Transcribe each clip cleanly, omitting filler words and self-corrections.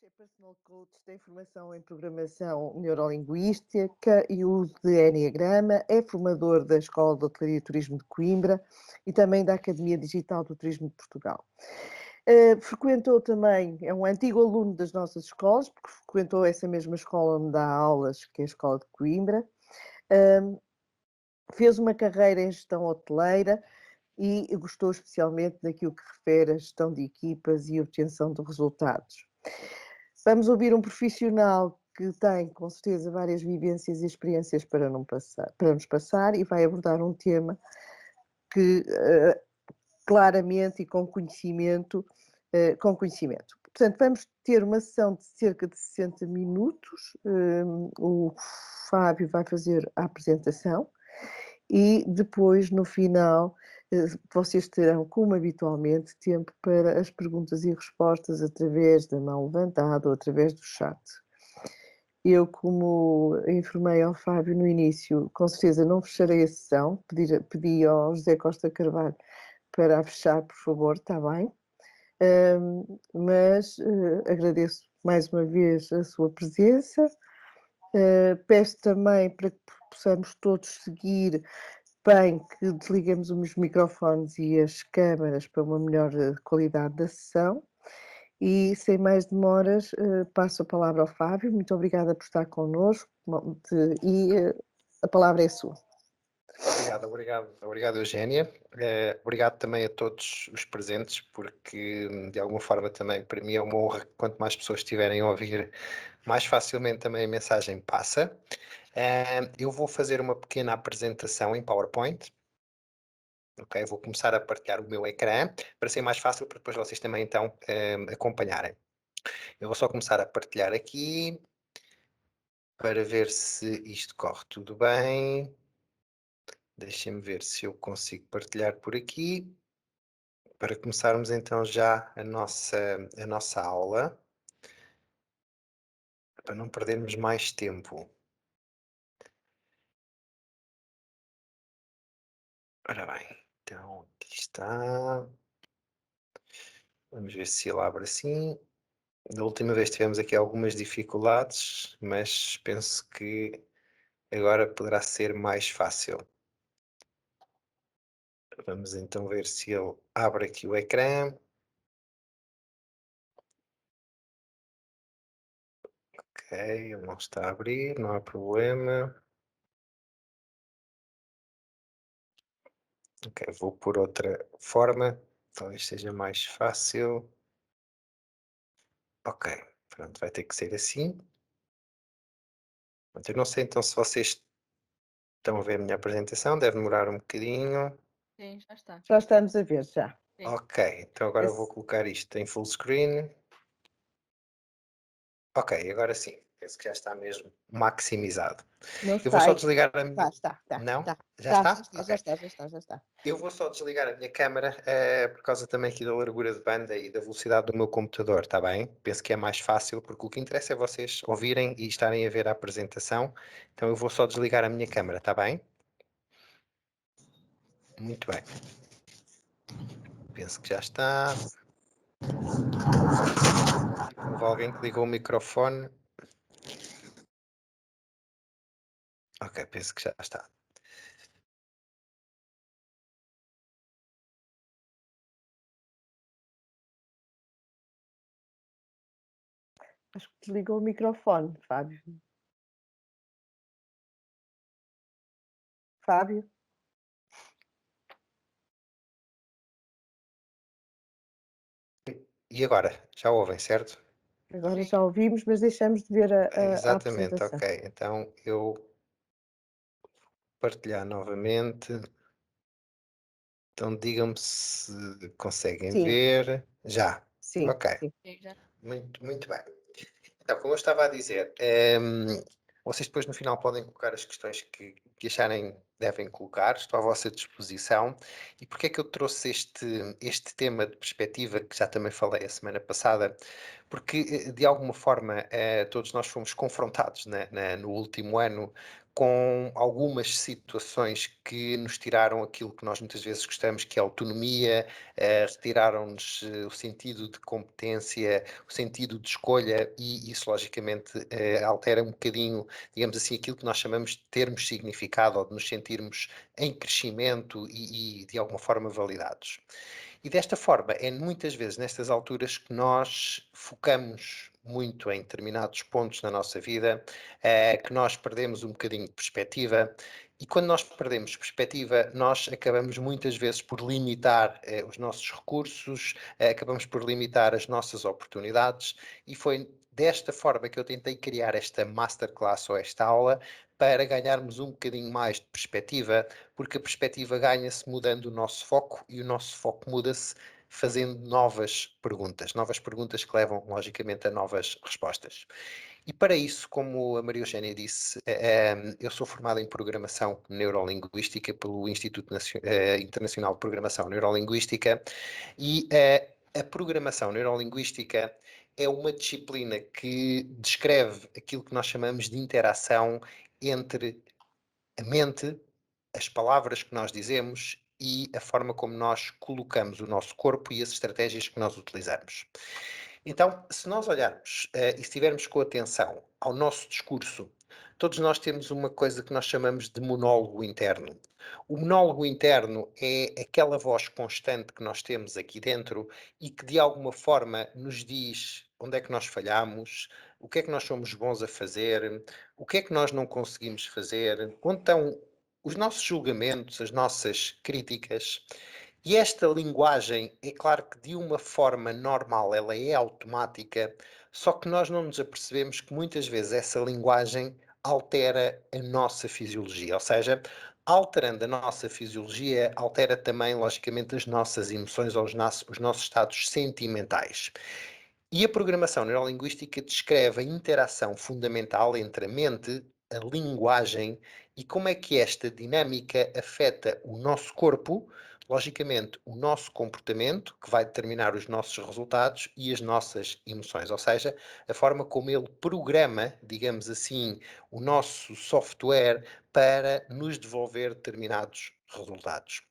É personal coach, tem formação em programação neurolinguística e uso de Enneagrama, é formador da Escola de Hotelaria e Turismo de Coimbra e também da Academia Digital do Turismo de Portugal. Frequentou também, é um antigo aluno das nossas escolas, porque frequentou essa mesma escola onde dá aulas, que é a Escola de Coimbra. Fez uma carreira em gestão hoteleira e gostou especialmente daquilo que refere à gestão de equipas e obtenção de resultados. Vamos ouvir um profissional que tem, com certeza, várias vivências e experiências para nos passar e vai abordar um tema que claramente e com conhecimento. Portanto, vamos ter uma sessão de cerca de 60 minutos. O Fábio vai fazer a apresentação e depois, no final, vocês terão, como habitualmente, tempo para as perguntas e respostas através da mão levantada ou através do chat. Eu, como informei ao Fábio no início, com certeza não fecharei a sessão, pedi ao José Costa Carvalho para a fechar, por favor, está bem? Mas agradeço mais uma vez a sua presença. Peço também para que possamos todos seguir bem que desliguemos os microfones e as câmaras para uma melhor qualidade da sessão. E sem mais demoras, passo a palavra ao Fábio. Muito obrigada por estar connosco e a palavra é sua. Obrigado, Eugénia. Obrigado também a todos os presentes, porque de alguma forma também para mim é uma honra que quanto mais pessoas estiverem a ouvir, mais facilmente também a mensagem passa. Eu vou fazer uma pequena apresentação em PowerPoint. Ok, vou começar a partilhar o meu ecrã para ser mais fácil para depois vocês também então acompanharem. Eu vou só começar a partilhar aqui para ver se isto corre tudo bem. Deixem-me ver se eu consigo partilhar por aqui, para começarmos então já a nossa aula, para não perdermos mais tempo. Ora bem, então aqui está. Vamos ver se ele abre assim. Da última vez tivemos aqui algumas dificuldades, mas penso que agora poderá ser mais fácil. Vamos então ver se ele abre aqui o ecrã. Ok, ele não está a abrir, não há problema. Ok, vou por outra forma, talvez seja mais fácil. Ok, pronto, vai ter que ser assim. Eu não sei então se vocês estão a ver a minha apresentação, deve demorar um bocadinho. Sim, já está. Já estamos a ver, já. Sim. Ok, então agora eu vou colocar isto em full screen. Ok, agora sim, penso que já está mesmo maximizado. Não Eu vou só sai. desligar a minha... Está. Não? Tá. Já está? Já está. Eu vou só desligar a minha câmera por causa também aqui da largura de banda e da velocidade do meu computador, está bem? Penso que é mais fácil, porque o que interessa é vocês ouvirem e estarem a ver a apresentação. Então eu vou só desligar a minha câmera, está bem? Muito bem. Penso que já está. Houve alguém que ligou o microfone. Ok, penso que já está. Acho que desligou o microfone, Fábio. Fábio? E agora? Já ouvem, certo? Agora Sim. já ouvimos, mas deixamos de ver a Exatamente, apresentação. ok. Então eu vou partilhar novamente. Então digam-me se conseguem Sim. ver. Já. Sim, Ok. sim. Sim, já. Muito bem. Então, como eu estava a dizer, vocês depois no final podem colocar as questões que acharem devem colocar, estou à vossa disposição. E porque é que eu trouxe este tema de perspectiva, que já também falei a semana passada? Porque, de alguma forma, todos nós fomos confrontados no último ano com algumas situações que nos tiraram aquilo que nós muitas vezes gostamos, que é a autonomia, retiraram-nos o sentido de competência, o sentido de escolha, e isso logicamente altera um bocadinho, digamos assim, aquilo que nós chamamos de termos significado ou de nos sentirmos em crescimento e de alguma forma validados. E desta forma, é muitas vezes nestas alturas que nós focamos muito em determinados pontos na nossa vida, que nós perdemos um bocadinho de perspectiva, e quando nós perdemos perspectiva, nós acabamos muitas vezes por limitar os nossos recursos, acabamos por limitar as nossas oportunidades, e foi desta forma que eu tentei criar esta masterclass ou esta aula para ganharmos um bocadinho mais de perspectiva, porque a perspectiva ganha-se mudando o nosso foco e o nosso foco muda-se fazendo novas perguntas que levam, logicamente, a novas respostas. E para isso, como a Maria Eugénia disse, eu sou formado em Programação Neurolinguística pelo Instituto Internacional de Programação Neurolinguística e a Programação Neurolinguística é uma disciplina que descreve aquilo que nós chamamos de interação entre a mente, as palavras que nós dizemos e a forma como nós colocamos o nosso corpo e as estratégias que nós utilizamos. Então, se nós olharmos e estivermos com atenção ao nosso discurso, todos nós temos uma coisa que nós chamamos de monólogo interno. O monólogo interno é aquela voz constante que nós temos aqui dentro e que de alguma forma nos diz onde é que nós falhamos, o que é que nós somos bons a fazer, o que é que nós não conseguimos fazer, onde estão os nossos julgamentos, as nossas críticas. E esta linguagem, é claro que de uma forma normal ela é automática, só que nós não nos apercebemos que muitas vezes essa linguagem altera a nossa fisiologia, ou seja, alterando a nossa fisiologia, altera também, logicamente, as nossas emoções ou os nossos estados sentimentais. E a programação neurolinguística descreve a interação fundamental entre a mente, a linguagem e como é que esta dinâmica afeta o nosso corpo, logicamente o nosso comportamento, que vai determinar os nossos resultados e as nossas emoções, ou seja, a forma como ele programa, digamos assim, o nosso software para nos devolver determinados resultados.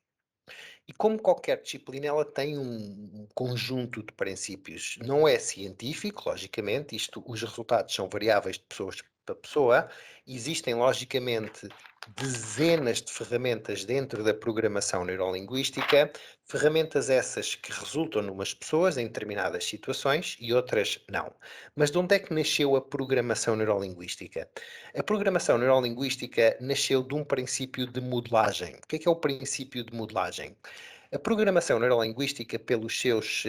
E como qualquer disciplina, ela tem um conjunto de princípios. Não é científico, logicamente, isto, os resultados são variáveis de pessoas para pessoa. Existem, logicamente, dezenas de ferramentas dentro da programação neurolinguística, ferramentas essas que resultam numas pessoas em determinadas situações e outras não. Mas de onde é que nasceu a programação neurolinguística? A programação neurolinguística nasceu de um princípio de modelagem. O que é o princípio de modelagem? A programação neurolinguística, pelos seus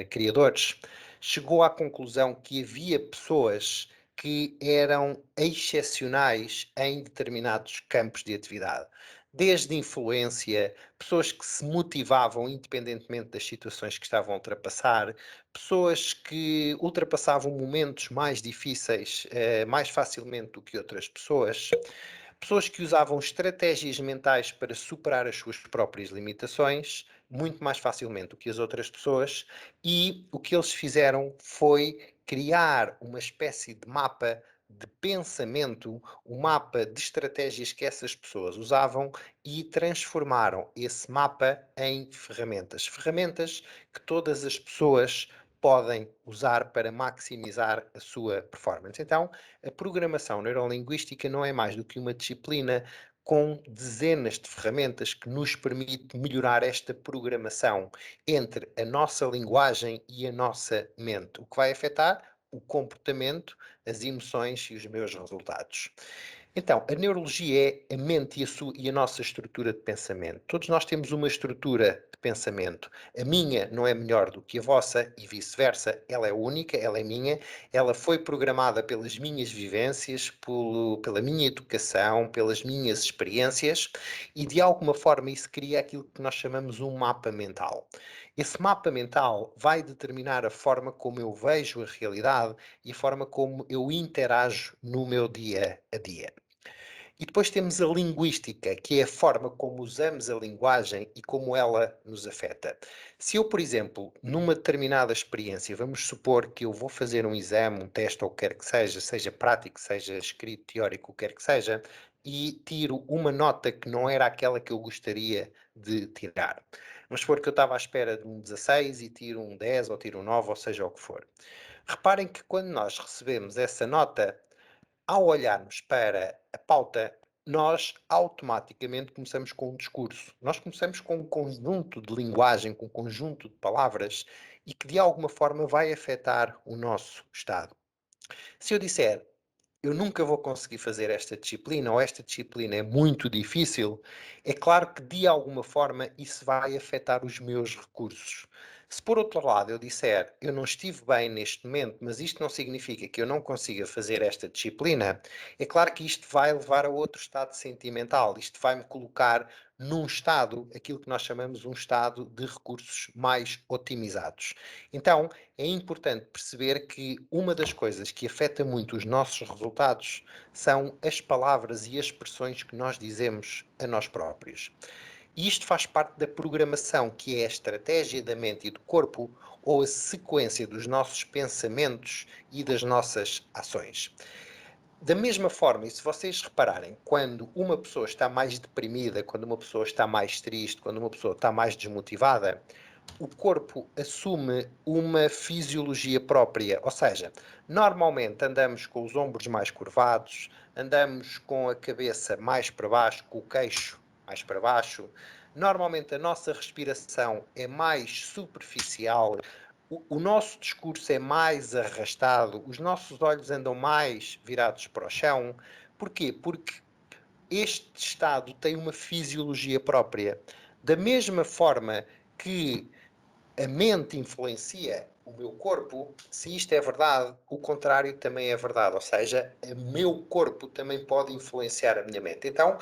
criadores, chegou à conclusão que havia pessoas que eram excepcionais em determinados campos de atividade. Desde influência, pessoas que se motivavam independentemente das situações que estavam a ultrapassar, pessoas que ultrapassavam momentos mais difíceis mais facilmente do que outras pessoas, pessoas que usavam estratégias mentais para superar as suas próprias limitações muito mais facilmente do que as outras pessoas, e o que eles fizeram foi criar uma espécie de mapa de pensamento, um mapa de estratégias que essas pessoas usavam e transformaram esse mapa em ferramentas. Ferramentas que todas as pessoas podem usar para maximizar a sua performance. Então, a programação neurolinguística não é mais do que uma disciplina com dezenas de ferramentas que nos permite melhorar esta programação entre a nossa linguagem e a nossa mente, o que vai afetar o comportamento, as emoções e os meus resultados. Então, a neurologia é a mente e a nossa estrutura de pensamento. Todos nós temos uma estrutura de pensamento. A minha não é melhor do que a vossa e vice-versa. Ela é única, ela é minha, ela foi programada pelas minhas vivências, pela minha educação, pelas minhas experiências e de alguma forma isso cria aquilo que nós chamamos um mapa mental. Esse mapa mental vai determinar a forma como eu vejo a realidade e a forma como eu interajo no meu dia a dia. E depois temos a linguística, que é a forma como usamos a linguagem e como ela nos afeta. Se eu, por exemplo, numa determinada experiência, vamos supor que eu vou fazer um exame, um teste ou o que quer que seja prático, seja escrito, teórico, o que quer que seja, e tiro uma nota que não era aquela que eu gostaria de tirar. Vamos supor que eu estava à espera de um 16 e tiro um 10 ou tiro um 9, ou seja o que for. Reparem que quando nós recebemos essa nota, ao olharmos para a pauta, nós automaticamente começamos com um discurso. Nós começamos com um conjunto de linguagem, com um conjunto de palavras e que de alguma forma vai afetar o nosso estado. Se eu disser eu nunca vou conseguir fazer esta disciplina ou esta disciplina é muito difícil, é claro que de alguma forma isso vai afetar os meus recursos. Se por outro lado eu disser eu não estive bem neste momento, mas isto não significa que eu não consiga fazer esta disciplina, é claro que isto vai levar a outro estado sentimental, isto vai-me colocar num estado, aquilo que nós chamamos um estado de recursos mais otimizados. Então, é importante perceber que uma das coisas que afeta muito os nossos resultados são as palavras e as expressões que nós dizemos a nós próprios. E isto faz parte da programação, que é a estratégia da mente e do corpo, ou a sequência dos nossos pensamentos e das nossas ações. Da mesma forma, e se vocês repararem, quando uma pessoa está mais deprimida, quando uma pessoa está mais triste, quando uma pessoa está mais desmotivada, o corpo assume uma fisiologia própria, ou seja, normalmente andamos com os ombros mais curvados, andamos com a cabeça mais para baixo, com o queixo mais para baixo. Normalmente a nossa respiração é mais superficial, o nosso discurso é mais arrastado, os nossos olhos andam mais virados para o chão. Porquê? Porque este estado tem uma fisiologia própria. Da mesma forma que a mente influencia o meu corpo, se isto é verdade, o contrário também é verdade, ou seja, o meu corpo também pode influenciar a minha mente. Então,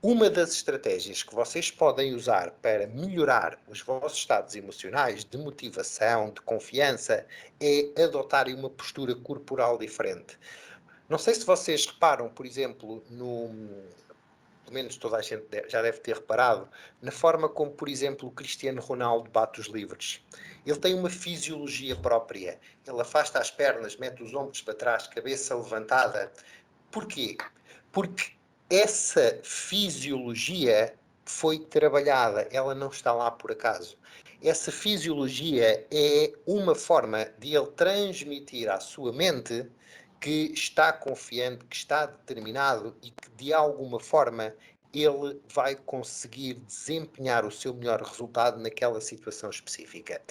uma das estratégias que vocês podem usar para melhorar os vossos estados emocionais, de motivação, de confiança, é adotarem uma postura corporal diferente. Não sei se vocês reparam, por exemplo, pelo menos toda a gente já deve ter reparado, na forma como, por exemplo, o Cristiano Ronaldo bate os livres. Ele tem uma fisiologia própria. Ele afasta as pernas, mete os ombros para trás, cabeça levantada. Porquê? Porque essa fisiologia foi trabalhada, ela não está lá por acaso. Essa fisiologia é uma forma de ele transmitir à sua mente que está confiante, que está determinado e que de alguma forma ele vai conseguir desempenhar o seu melhor resultado naquela situação específica.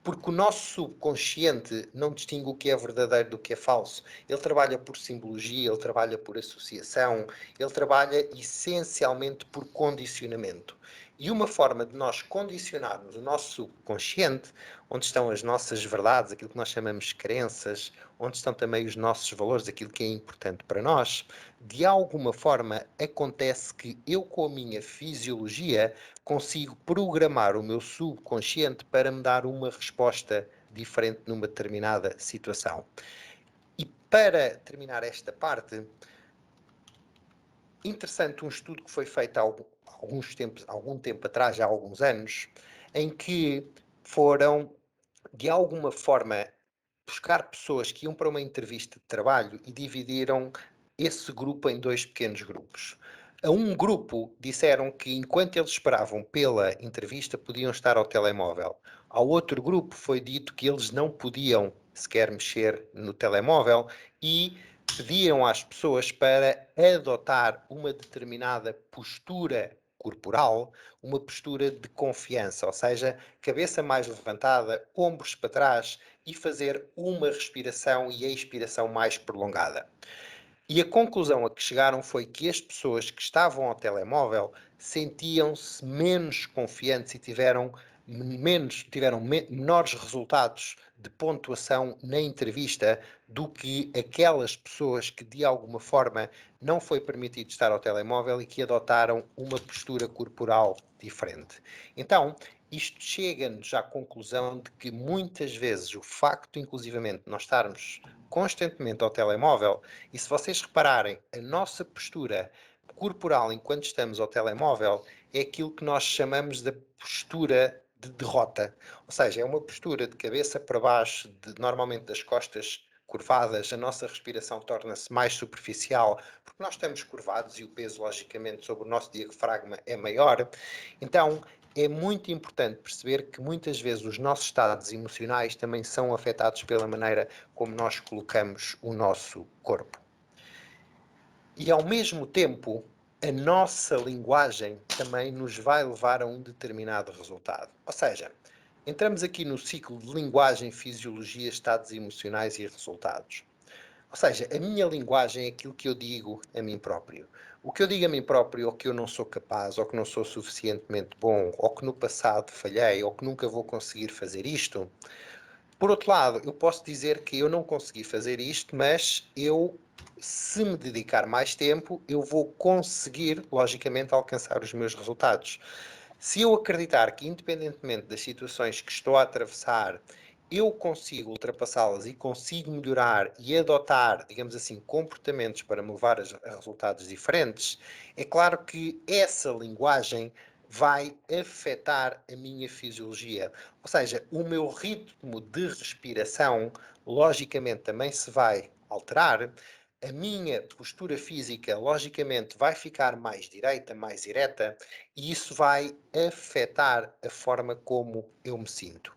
Porque o nosso subconsciente não distingue o que é verdadeiro do que é falso. Ele trabalha por simbologia, ele trabalha por associação, ele trabalha essencialmente por condicionamento. E uma forma de nós condicionarmos o nosso subconsciente, onde estão as nossas verdades, aquilo que nós chamamos de crenças, onde estão também os nossos valores, aquilo que é importante para nós, de alguma forma acontece que eu, com a minha fisiologia, consigo programar o meu subconsciente para me dar uma resposta diferente numa determinada situação. E para terminar esta parte, interessante um estudo que foi feito há algum tempo atrás, já há alguns anos, em que foram, de alguma forma, buscar pessoas que iam para uma entrevista de trabalho e dividiram esse grupo em dois pequenos grupos. A um grupo disseram que enquanto eles esperavam pela entrevista podiam estar ao telemóvel. Ao outro grupo foi dito que eles não podiam sequer mexer no telemóvel e pediam às pessoas para adotar uma determinada postura corporal, uma postura de confiança, ou seja, cabeça mais levantada, ombros para trás e fazer uma respiração e expiração mais prolongada. E a conclusão a que chegaram foi que as pessoas que estavam ao telemóvel sentiam-se menos confiantes e tiveram menores resultados de pontuação na entrevista do que aquelas pessoas que de alguma forma não foi permitido estar ao telemóvel e que adotaram uma postura corporal diferente. Então, isto chega-nos à conclusão de que muitas vezes o facto, inclusivamente, de nós estarmos constantemente ao telemóvel, e se vocês repararem, a nossa postura corporal enquanto estamos ao telemóvel é aquilo que nós chamamos da postura de derrota. Ou seja, é uma postura de cabeça para baixo, normalmente das costas curvadas, a nossa respiração torna-se mais superficial, porque nós estamos curvados e o peso, logicamente, sobre o nosso diafragma é maior. Então, é muito importante perceber que muitas vezes os nossos estados emocionais também são afetados pela maneira como nós colocamos o nosso corpo. E ao mesmo tempo, a nossa linguagem também nos vai levar a um determinado resultado. Ou seja, entramos aqui no ciclo de linguagem, fisiologia, estados emocionais e resultados. Ou seja, a minha linguagem é aquilo que eu digo a mim próprio. O que eu digo a mim próprio, ou que eu não sou capaz, ou que não sou suficientemente bom, ou que no passado falhei, ou que nunca vou conseguir fazer isto. Por outro lado, eu posso dizer que eu não consegui fazer isto, mas se me dedicar mais tempo, eu vou conseguir, logicamente, alcançar os meus resultados. Se eu acreditar que, independentemente das situações que estou a atravessar, eu consigo ultrapassá-las e consigo melhorar e adotar, digamos assim, comportamentos para me levar a resultados diferentes, é claro que essa linguagem vai afetar a minha fisiologia. Ou seja, o meu ritmo de respiração, logicamente, também se vai alterar. A minha postura física, logicamente, vai ficar mais direita, mais ereta, e isso vai afetar a forma como eu me sinto.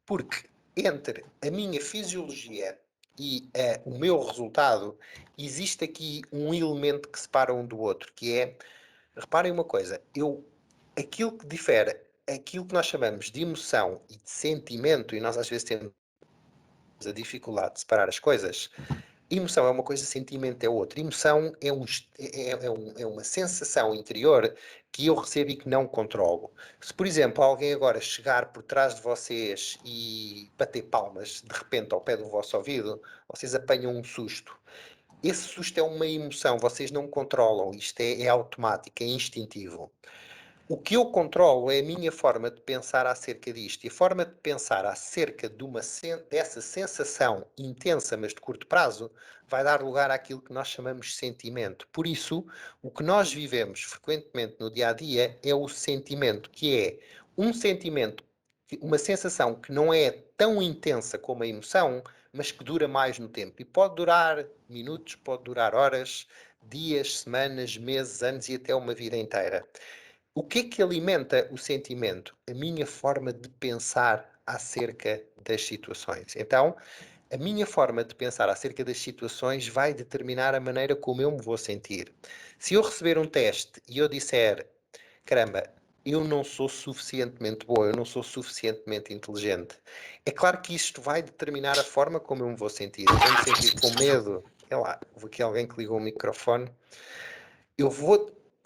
Porque entre a minha fisiologia e o meu resultado, existe aqui um elemento que separa um do outro, que é, reparem uma coisa, aquilo que difere, aquilo que nós chamamos de emoção e de sentimento, e nós às vezes temos a dificuldade de separar as coisas. Emoção é uma coisa, sentimento é outra. Emoção é uma sensação interior que eu recebo e que não controlo. Se, por exemplo, alguém agora chegar por trás de vocês e bater palmas de repente ao pé do vosso ouvido, vocês apanham um susto. Esse susto é uma emoção, vocês não controlam, isto é automático, é instintivo. O que eu controlo é a minha forma de pensar acerca disto. E a forma de pensar acerca dessa sensação intensa, mas de curto prazo, vai dar lugar àquilo que nós chamamos de sentimento. Por isso, o que nós vivemos frequentemente no dia a dia é o sentimento, que é um sentimento, uma sensação que não é tão intensa como a emoção, mas que dura mais no tempo. E pode durar minutos, pode durar horas, dias, semanas, meses, anos e até uma vida inteira. O que é que alimenta o sentimento? A minha forma de pensar acerca das situações. Então, a minha forma de pensar acerca das situações vai determinar a maneira como eu me vou sentir. Se eu receber um teste e eu disser, caramba, eu não sou suficientemente bom, eu não sou suficientemente inteligente, é claro que isto vai determinar a forma como eu me vou sentir. Eu vou me sentir com medo. Sei lá, houve aqui alguém que ligou o microfone.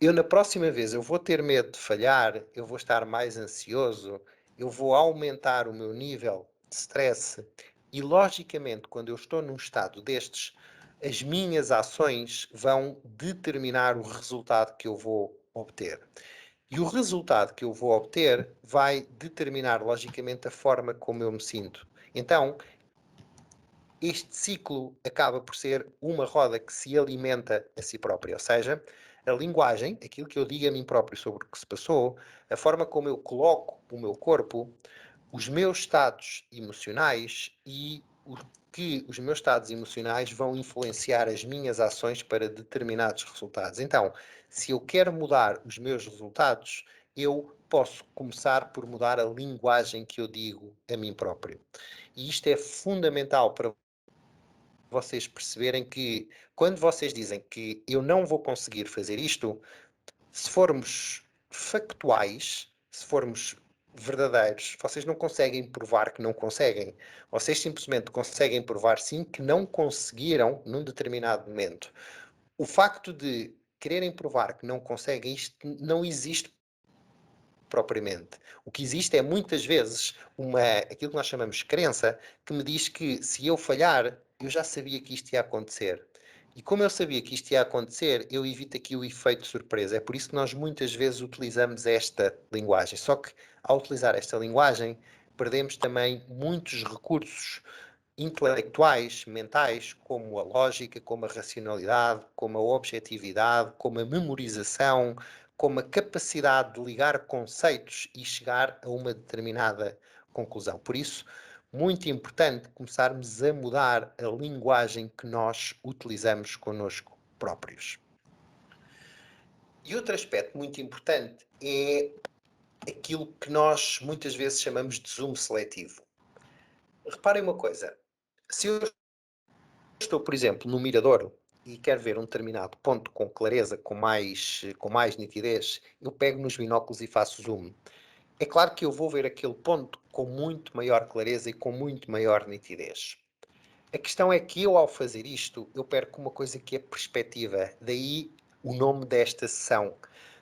Eu na próxima vez eu vou ter medo de falhar, eu vou estar mais ansioso, eu vou aumentar o meu nível de stress e logicamente quando eu estou num estado destes, as minhas ações vão determinar o resultado que eu vou obter. E o resultado que eu vou obter vai determinar logicamente a forma como eu me sinto. Então, este ciclo acaba por ser uma roda que se alimenta a si própria, ou seja, a linguagem, aquilo que eu digo a mim próprio sobre o que se passou, a forma como eu coloco o meu corpo, os meus estados emocionais e o que os meus estados emocionais vão influenciar as minhas ações para determinados resultados. Então, se eu quero mudar os meus resultados, eu posso começar por mudar a linguagem que eu digo a mim próprio. E isto é fundamental para vocês perceberem que quando vocês dizem que eu não vou conseguir fazer isto, se formos factuais, se formos verdadeiros, vocês não conseguem provar que não conseguem. Vocês simplesmente conseguem provar sim que não conseguiram num determinado momento. O facto de quererem provar que não conseguem, isto não existe propriamente. O que existe é muitas vezes aquilo que nós chamamos de crença, que me diz que se eu falhar, eu já sabia que isto ia acontecer. E como eu sabia que isto ia acontecer, eu evito aqui o efeito de surpresa. É por isso que nós muitas vezes utilizamos esta linguagem. Só que ao utilizar esta linguagem, perdemos também muitos recursos intelectuais, mentais, como a lógica, como a racionalidade, como a objetividade, como a memorização, como a capacidade de ligar conceitos e chegar a uma determinada conclusão. Por isso, muito importante começarmos a mudar a linguagem que nós utilizamos connosco próprios. E outro aspecto muito importante é aquilo que nós muitas vezes chamamos de zoom seletivo. Reparem uma coisa, se eu estou, por exemplo, no mirador e quero ver um determinado ponto com clareza, com mais nitidez, eu pego nos binóculos e faço zoom. É claro que eu vou ver aquele ponto com muito maior clareza e com muito maior nitidez. A questão é que eu, ao fazer isto, eu perco uma coisa que é perspectiva. Daí o nome desta sessão.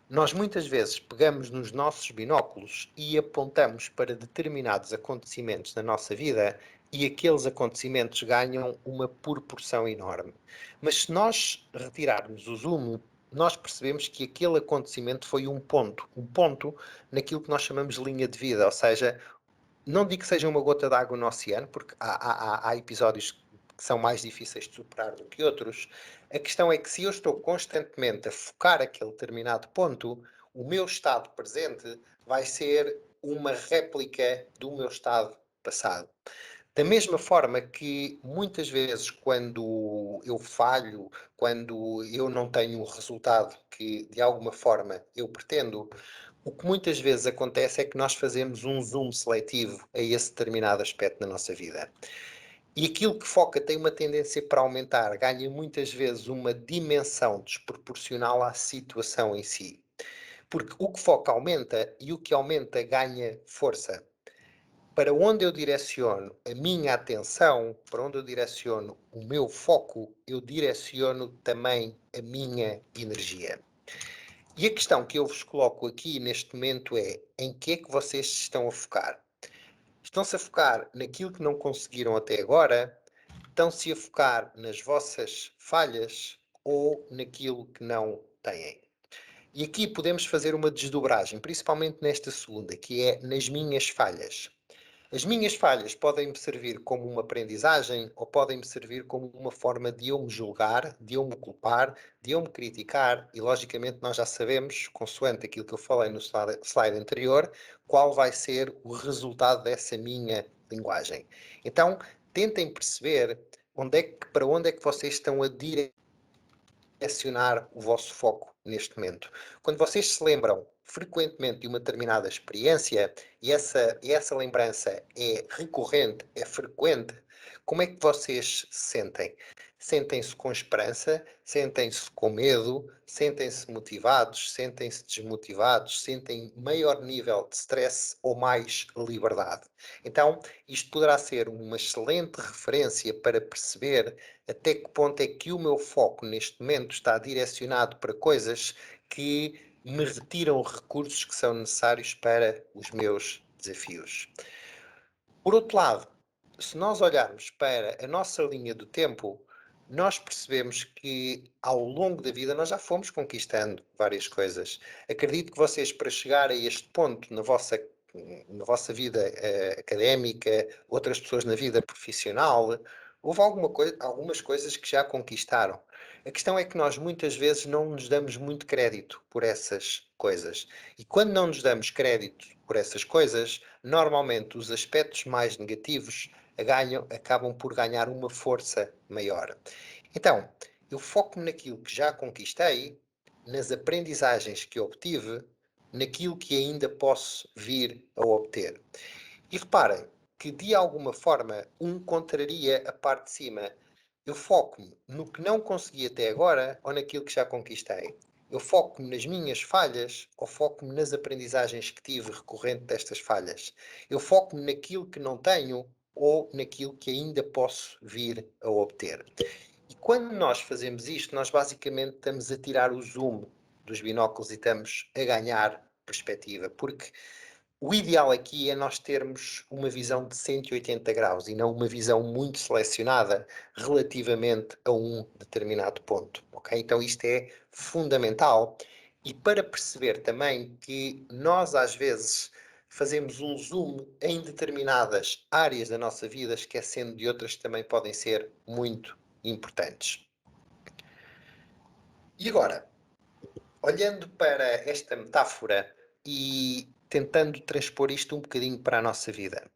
Nós muitas vezes pegamos nos nossos binóculos e apontamos para determinados acontecimentos na nossa vida e aqueles acontecimentos ganham uma proporção enorme. Mas se nós retirarmos o zoom, nós percebemos que aquele acontecimento foi um ponto naquilo que nós chamamos de linha de vida, ou seja, não digo que seja uma gota de água no oceano, porque há episódios que são mais difíceis de superar do que outros. A questão é que se eu estou constantemente a focar aquele determinado ponto, o meu estado presente vai ser uma réplica do meu estado passado. Da mesma forma que muitas vezes quando eu falho, quando eu não tenho o resultado que de alguma forma eu pretendo, o que muitas vezes acontece é que nós fazemos um zoom seletivo a esse determinado aspecto da nossa vida. E aquilo que foca tem uma tendência para aumentar, ganha muitas vezes uma dimensão desproporcional à situação em si. Porque o que foca aumenta e o que aumenta ganha força. Para onde eu direciono a minha atenção, para onde eu direciono o meu foco, eu direciono também a minha energia. E a questão que eu vos coloco aqui neste momento é: em que é que vocês se estão a focar? Estão-se a focar naquilo que não conseguiram até agora? Estão-se a focar nas vossas falhas ou naquilo que não têm? E aqui podemos fazer uma desdobragem, principalmente nesta segunda, que é nas minhas falhas. As minhas falhas podem-me servir como uma aprendizagem ou podem-me servir como uma forma de eu me julgar, de eu me culpar, de eu me criticar e, logicamente, nós já sabemos, consoante aquilo que eu falei no slide anterior, qual vai ser o resultado dessa minha linguagem. Então, tentem perceber para onde é que vocês estão a direcionar o vosso foco neste momento. Quando vocês se lembram frequentemente de uma determinada experiência e essa lembrança é recorrente, é frequente, como é que vocês se sentem? Sentem-se com esperança? Sentem-se com medo? Sentem-se motivados? Sentem-se desmotivados? Sentem maior nível de stress ou mais liberdade? Então, isto poderá ser uma excelente referência para perceber até que ponto é que o meu foco neste momento está direcionado para coisas que me retiram recursos que são necessários para os meus desafios. Por outro lado, se nós olharmos para a nossa linha do tempo, nós percebemos que ao longo da vida nós já fomos conquistando várias coisas. Acredito que vocês, para chegar a este ponto na vossa vida académica, outras pessoas na vida profissional, houve algumas coisas que já conquistaram. A questão é que nós muitas vezes não nos damos muito crédito por essas coisas. E quando não nos damos crédito por essas coisas, normalmente os aspectos mais negativos acabam por ganhar uma força maior. Então, eu foco-me naquilo que já conquistei, nas aprendizagens que obtive, naquilo que ainda posso vir a obter. E reparem que, de alguma forma, contraria a parte de cima. Eu foco-me no que não consegui até agora ou naquilo que já conquistei. Eu foco-me nas minhas falhas ou foco-me nas aprendizagens que tive recorrente destas falhas. Eu foco-me naquilo que não tenho ou naquilo que ainda posso vir a obter. E quando nós fazemos isto, nós basicamente estamos a tirar o zoom dos binóculos e estamos a ganhar perspectiva, porque o ideal aqui é nós termos uma visão de 180 graus e não uma visão muito selecionada relativamente a um determinado ponto, ok? Então isto é fundamental e para perceber também que nós às vezes fazemos um zoom em determinadas áreas da nossa vida, esquecendo de outras que também podem ser muito importantes. E agora, olhando para esta metáfora e tentando transpor isto um bocadinho para a nossa vida.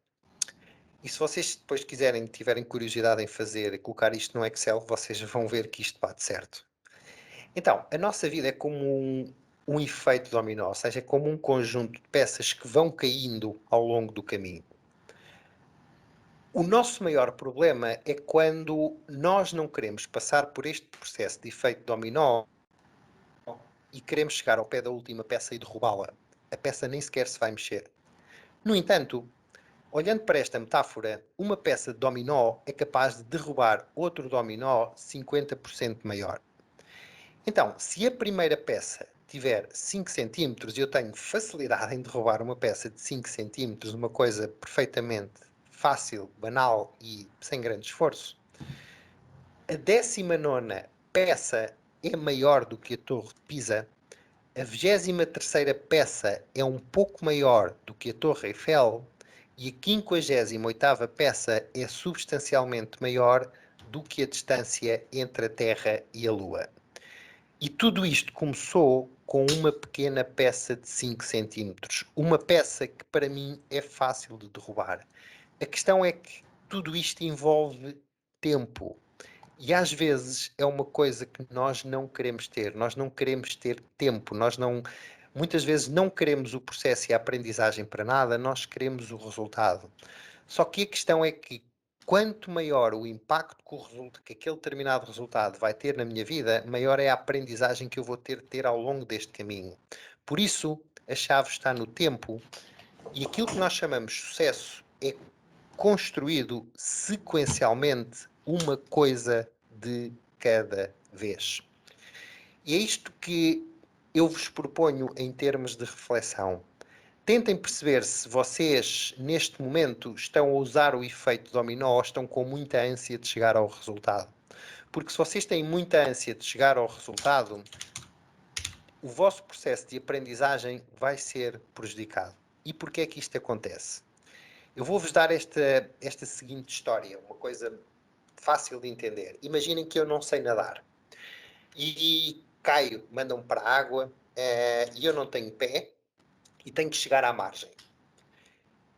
E se vocês depois tiverem curiosidade em fazer e colocar isto no Excel, vocês vão ver que isto bate certo. Então, a nossa vida é como um efeito dominó, ou seja, é como um conjunto de peças que vão caindo ao longo do caminho. O nosso maior problema é quando nós não queremos passar por este processo de efeito dominó e queremos chegar ao pé da última peça e derrubá-la. A peça nem sequer se vai mexer. No entanto, olhando para esta metáfora, uma peça de dominó é capaz de derrubar outro dominó 50% maior. Então, se a primeira peça tiver 5 centímetros e eu tenho facilidade em derrubar uma peça de 5 centímetros, uma coisa perfeitamente fácil, banal e sem grande esforço, a 19ª peça é maior do que a Torre de Pisa, a 23ª peça é um pouco maior do que a Torre Eiffel e a 58ª peça é substancialmente maior do que a distância entre a Terra e a Lua. E tudo isto começou com uma pequena peça de 5 centímetros. Uma peça que para mim é fácil de derrubar. A questão é que tudo isto envolve tempo. E às vezes é uma coisa que nós não queremos ter. Nós não queremos ter tempo. Muitas vezes não queremos o processo e a aprendizagem para nada, nós queremos o resultado. Só que a questão é que quanto maior o impacto que aquele determinado resultado vai ter na minha vida, maior é a aprendizagem que eu vou ter ao longo deste caminho. Por isso, a chave está no tempo e aquilo que nós chamamos de sucesso é construído sequencialmente uma coisa de cada vez. E é isto que eu vos proponho em termos de reflexão. Tentem perceber se vocês, neste momento, estão a usar o efeito dominó ou estão com muita ânsia de chegar ao resultado. Porque se vocês têm muita ânsia de chegar ao resultado, o vosso processo de aprendizagem vai ser prejudicado. E porquê é que isto acontece? Eu vou-vos dar esta seguinte história, uma coisa fácil de entender. Imaginem que eu não sei nadar e caio, mandam-me para a água e eu não tenho pé e tenho que chegar à margem.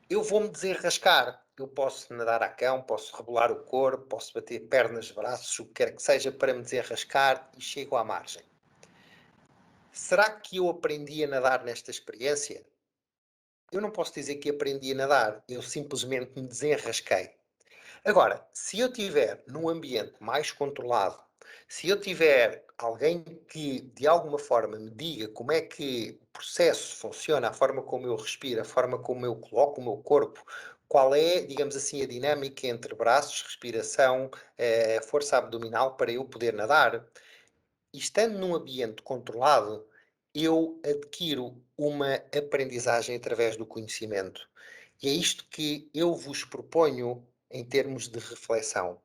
Eu vou-me desenrascar. Eu posso nadar a cão, posso rebolar o corpo, posso bater pernas, braços, o que quer que seja para me desenrascar e chego à margem. Será que eu aprendi a nadar nesta experiência? Eu não posso dizer que aprendi a nadar, eu simplesmente me desenrasquei. Agora, se eu estiver num ambiente mais controlado, se eu tiver alguém que de alguma forma me diga como é que o processo funciona, a forma como eu respiro, a forma como eu coloco o meu corpo, qual é, digamos assim, a dinâmica entre braços, respiração, força abdominal para eu poder nadar, e estando num ambiente controlado, eu adquiro uma aprendizagem através do conhecimento. E é isto que eu vos proponho em termos de reflexão.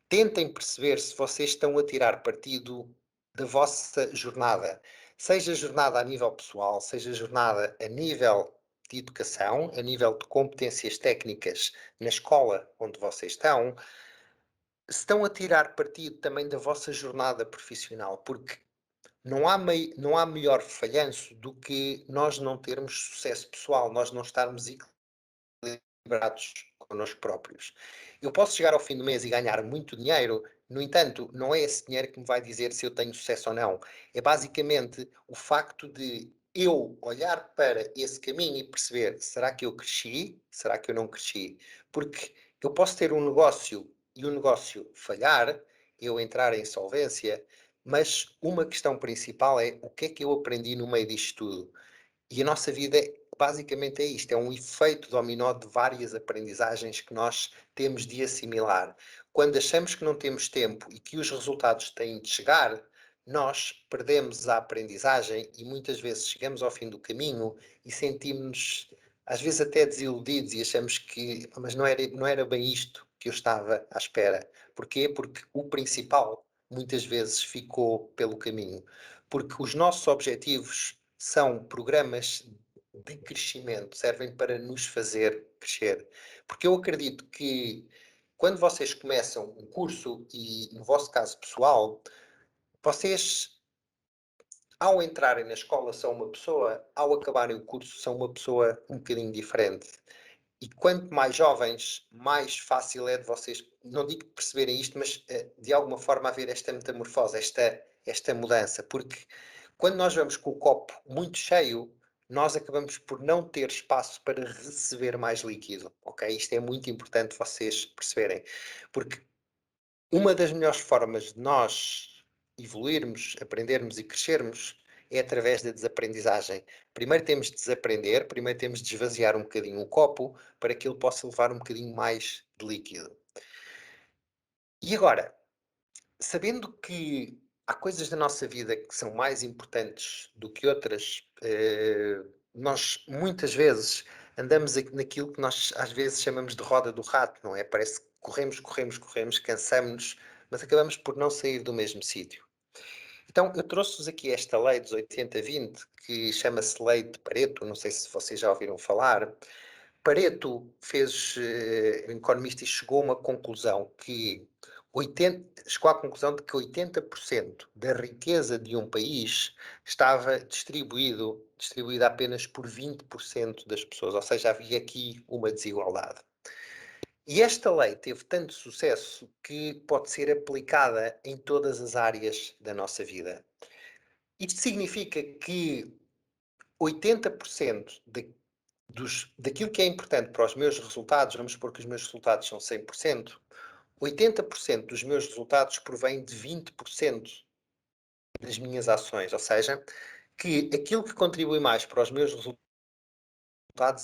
Tentem perceber se vocês estão a tirar partido da vossa jornada, seja jornada a nível pessoal, seja jornada a nível de educação, a nível de competências técnicas na escola onde vocês estão, se estão a tirar partido também da vossa jornada profissional, porque não há melhor falhanço do que nós não termos sucesso pessoal, nós não estarmos equilibrados connosco próprios. Eu posso chegar ao fim do mês e ganhar muito dinheiro, no entanto, não é esse dinheiro que me vai dizer se eu tenho sucesso ou não. É basicamente o facto de eu olhar para esse caminho e perceber, será que eu cresci? Será que eu não cresci? Porque eu posso ter um negócio e o negócio falhar, eu entrar em insolvência, mas uma questão principal é o que é que eu aprendi no meio disto tudo? E a nossa vida basicamente é isto, é um efeito dominó de várias aprendizagens que nós temos de assimilar. Quando achamos que não temos tempo e que os resultados têm de chegar, nós perdemos a aprendizagem e muitas vezes chegamos ao fim do caminho e sentimos-nos às vezes até desiludidos e achamos que mas não era bem isto que eu estava à espera. Porquê? Porque o principal muitas vezes ficou pelo caminho. Porque os nossos objetivos são programas de crescimento, servem para nos fazer crescer. Porque eu acredito que quando vocês começam um curso, e no vosso caso pessoal, vocês, ao entrarem na escola, são uma pessoa, ao acabarem o curso, são uma pessoa um bocadinho diferente. E quanto mais jovens, mais fácil é de vocês, não digo perceberem isto, mas de alguma forma haver esta metamorfose, esta mudança. Porque quando nós vamos com o copo muito cheio, nós acabamos por não ter espaço para receber mais líquido, ok? Isto é muito importante vocês perceberem. Porque uma das melhores formas de nós evoluirmos, aprendermos e crescermos é através da desaprendizagem. Primeiro temos de desaprender, primeiro temos de esvaziar um bocadinho o copo para que ele possa levar um bocadinho mais de líquido. E agora, sabendo que há coisas da nossa vida que são mais importantes do que outras, nós muitas vezes andamos naquilo que nós às vezes chamamos de roda do rato, não é? Parece que corremos, corremos, corremos, cansamos-nos, mas acabamos por não sair do mesmo sítio. Então, eu trouxe-vos aqui esta lei dos 80-20, que chama-se Lei de Pareto, não sei se vocês já ouviram falar. Pareto fez, um economista, e chegou a uma conclusão que chegou à conclusão de que 80% da riqueza de um país estava distribuída apenas por 20% das pessoas, ou seja, havia aqui uma desigualdade. E esta lei teve tanto sucesso que pode ser aplicada em todas as áreas da nossa vida. Isto significa que 80% daquilo que é importante para os meus resultados, vamos supor que os meus resultados são 100%, 80% dos meus resultados provém de 20% das minhas ações, ou seja, que aquilo que contribui mais para os meus resultados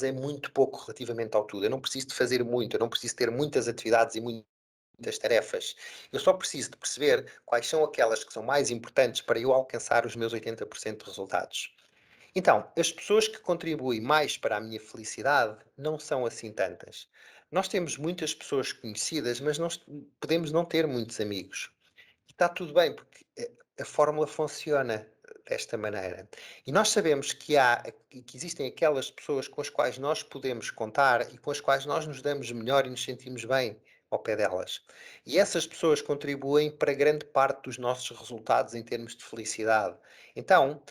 é muito pouco relativamente ao todo. Eu não preciso de fazer muito, eu não preciso ter muitas atividades e muitas tarefas. Eu só preciso de perceber quais são aquelas que são mais importantes para eu alcançar os meus 80% de resultados. Então, as pessoas que contribuem mais para a minha felicidade não são assim tantas. Nós temos muitas pessoas conhecidas, mas nós podemos não ter muitos amigos. E está tudo bem, porque a fórmula funciona desta maneira. E nós sabemos que existem aquelas pessoas com as quais nós podemos contar e com as quais nós nos damos melhor e nos sentimos bem ao pé delas. E essas pessoas contribuem para grande parte dos nossos resultados em termos de felicidade. Então,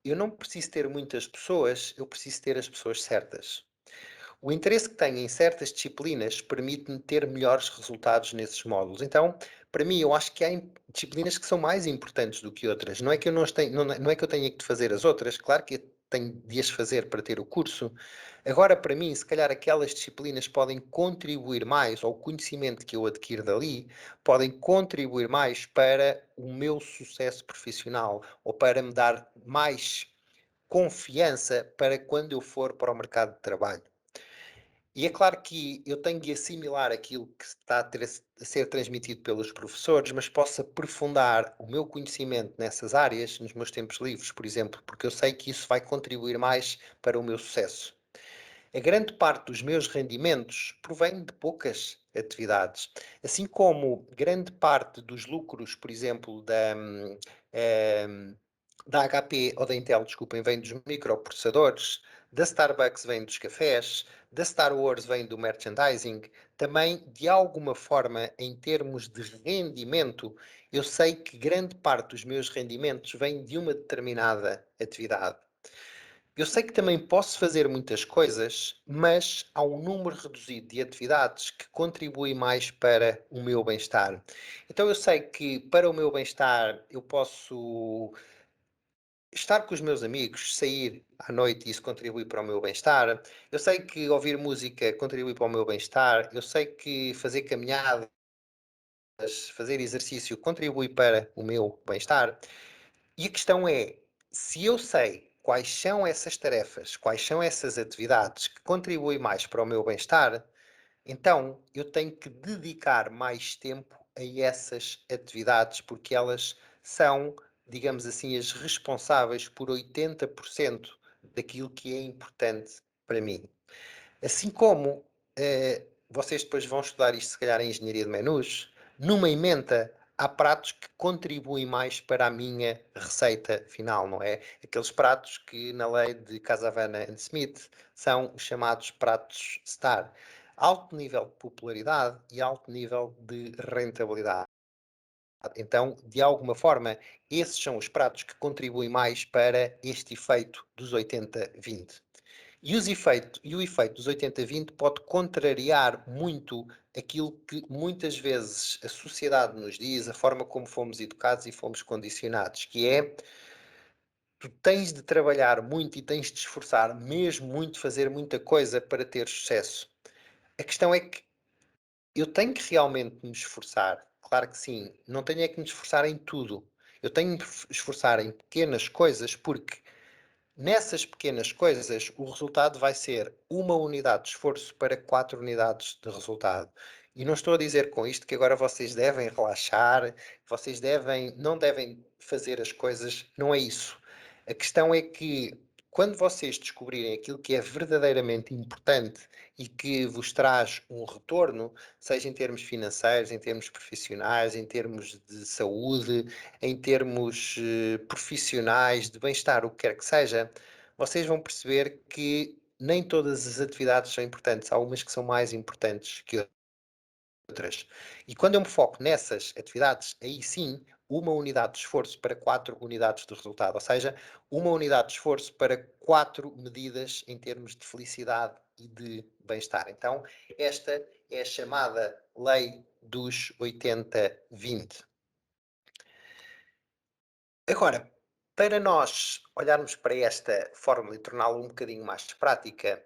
eu não preciso ter muitas pessoas, eu preciso ter as pessoas certas. O interesse que tenho em certas disciplinas permite-me ter melhores resultados nesses módulos. Então, para mim, eu acho que há disciplinas que são mais importantes do que outras. Não é que eu não é que eu tenha que fazer as outras, claro que eu tenho de as fazer para ter o curso. Agora, para mim, se calhar aquelas disciplinas podem contribuir mais, ou o conhecimento que eu adquiro dali, podem contribuir mais para o meu sucesso profissional, ou para me dar mais confiança para quando eu for para o mercado de trabalho. E é claro que eu tenho de assimilar aquilo que está a ser transmitido pelos professores, mas posso aprofundar o meu conhecimento nessas áreas nos meus tempos livres, por exemplo, porque eu sei que isso vai contribuir mais para o meu sucesso. A grande parte dos meus rendimentos provém de poucas atividades, assim como grande parte dos lucros, por exemplo, da HP ou da Intel, desculpem, vem dos microprocessadores, da Starbucks vem dos cafés, da Star Wars vem do merchandising. Também, de alguma forma, em termos de rendimento, eu sei que grande parte dos meus rendimentos vem de uma determinada atividade. Eu sei que também posso fazer muitas coisas, mas há um número reduzido de atividades que contribuem mais para o meu bem-estar. Então eu sei que para o meu bem-estar eu posso estar com os meus amigos, sair à noite, e isso contribui para o meu bem-estar. Eu sei que ouvir música contribui para o meu bem-estar. Eu sei que fazer caminhadas, fazer exercício contribui para o meu bem-estar. E a questão é, se eu sei quais são essas tarefas, quais são essas atividades que contribuem mais para o meu bem-estar, então eu tenho que dedicar mais tempo a essas atividades, porque elas são, digamos assim, as responsáveis por 80% daquilo que é importante para mim. Assim como vocês depois vão estudar isto, se calhar, em engenharia de menus, numa ementa há pratos que contribuem mais para a minha receita final, não é? Aqueles pratos que na lei de Casavana and Smith são os chamados pratos star. Alto nível de popularidade e alto nível de rentabilidade. Então, de alguma forma, esses são os pratos que contribuem mais para este efeito dos 80-20. E o efeito dos 80-20 pode contrariar muito aquilo que muitas vezes a sociedade nos diz, a forma como fomos educados e fomos condicionados, que é tu tens de trabalhar muito e tens de te esforçar mesmo muito, fazer muita coisa para ter sucesso. A questão é que eu tenho que realmente me esforçar, claro que sim, não tenho é que me esforçar em tudo. Eu tenho de me esforçar em pequenas coisas porque nessas pequenas coisas, o resultado vai ser uma unidade de esforço para 4 unidades de resultado. E não estou a dizer com isto que agora vocês devem relaxar, vocês não devem fazer as coisas, não é isso. A questão é que quando vocês descobrirem aquilo que é verdadeiramente importante e que vos traz um retorno, seja em termos financeiros, em termos profissionais, em termos de saúde, em termos profissionais, de bem-estar, o que quer que seja, vocês vão perceber que nem todas as atividades são importantes. Há umas que são mais importantes que outras. E quando eu me foco nessas atividades, aí sim, uma unidade de esforço para 4 unidades de resultado. Ou seja, uma unidade de esforço para 4 medidas em termos de felicidade e de bem-estar. Então, esta é a chamada lei dos 80-20. Agora, para nós olharmos para esta fórmula e torná-la um bocadinho mais prática,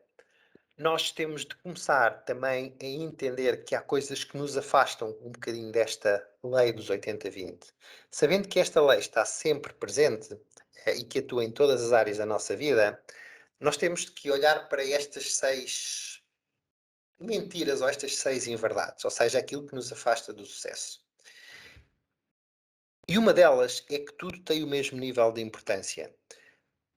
nós temos de começar também a entender que há coisas que nos afastam um bocadinho desta lei dos 80-20. Sabendo que esta lei está sempre presente e que atua em todas as áreas da nossa vida, nós temos que olhar para estas 6 mentiras ou estas 6 inverdades, ou seja, aquilo que nos afasta do sucesso. E uma delas é que tudo tem o mesmo nível de importância.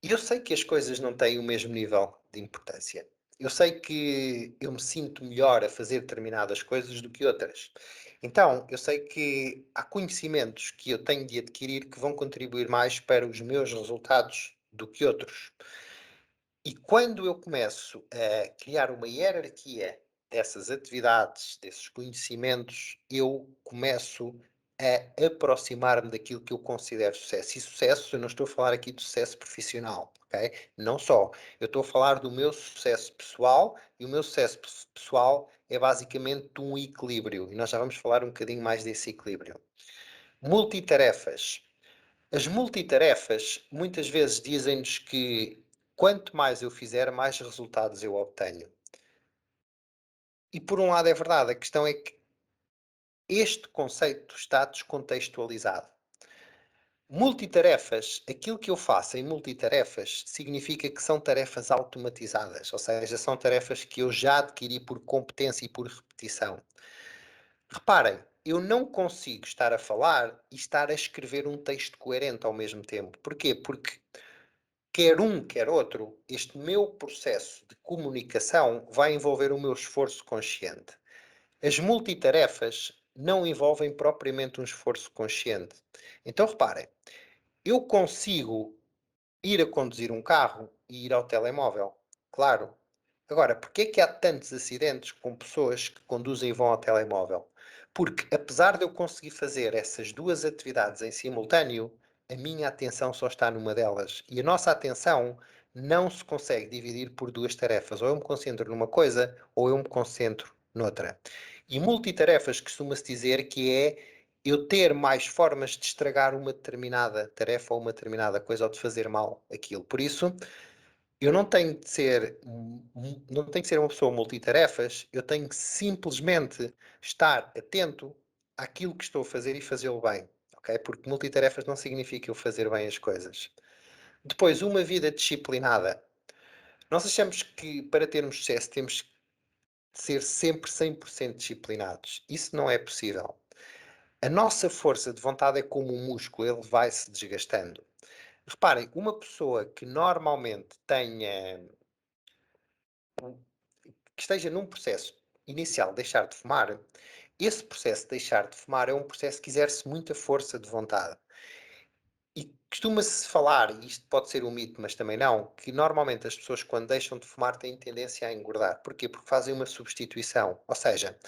E eu sei que as coisas não têm o mesmo nível de importância. Eu sei que eu me sinto melhor a fazer determinadas coisas do que outras. Então, eu sei que há conhecimentos que eu tenho de adquirir que vão contribuir mais para os meus resultados do que outros. E quando eu começo a criar uma hierarquia dessas atividades, desses conhecimentos, eu começo a aproximar-me daquilo que eu considero sucesso. E sucesso, eu não estou a falar aqui de sucesso profissional, ok? Não só. Eu estou a falar do meu sucesso pessoal e o meu sucesso pessoal é basicamente um equilíbrio. E nós já vamos falar um bocadinho mais desse equilíbrio. Multitarefas. As multitarefas muitas vezes dizem-nos que quanto mais eu fizer, mais resultados eu obtenho. E por um lado é verdade, a questão é que este conceito está descontextualizado. Multitarefas, aquilo que eu faço em multitarefas significa que são tarefas automatizadas, ou seja, são tarefas que eu já adquiri por competência e por repetição. Reparem, eu não consigo estar a falar e estar a escrever um texto coerente ao mesmo tempo. Porquê? Porque quer um, quer outro, este meu processo de comunicação vai envolver o meu esforço consciente. As multitarefas não envolvem propriamente um esforço consciente. Então reparem, eu consigo ir a conduzir um carro e ir ao telemóvel, claro. Agora, porquê é que há tantos acidentes com pessoas que conduzem e vão ao telemóvel? Porque, apesar de eu conseguir fazer essas duas atividades em simultâneo, a minha atenção só está numa delas. E a nossa atenção não se consegue dividir por duas tarefas. Ou eu me concentro numa coisa, ou eu me concentro noutra. E multitarefas costuma-se dizer que é eu ter mais formas de estragar uma determinada tarefa ou uma determinada coisa ou de fazer mal aquilo. Por isso, eu não tenho de ser, não tenho que ser uma pessoa multitarefas, eu tenho que simplesmente estar atento àquilo que estou a fazer e fazê-lo bem, ok? Porque multitarefas não significa eu fazer bem as coisas. Depois, uma vida disciplinada. Nós achamos que para termos sucesso temos de ser sempre 100% disciplinados. Isso não é possível. A nossa força de vontade é como um músculo, ele vai se desgastando. Reparem, uma pessoa que normalmente tenha que esteja num processo inicial de deixar de fumar, Esse processo de deixar de fumar é um processo que exerce muita força de vontade. E costuma-se falar, e isto pode ser um mito, mas também não, que normalmente as pessoas quando deixam de fumar têm tendência a engordar. Porquê? Porque fazem uma substituição. Ou seja,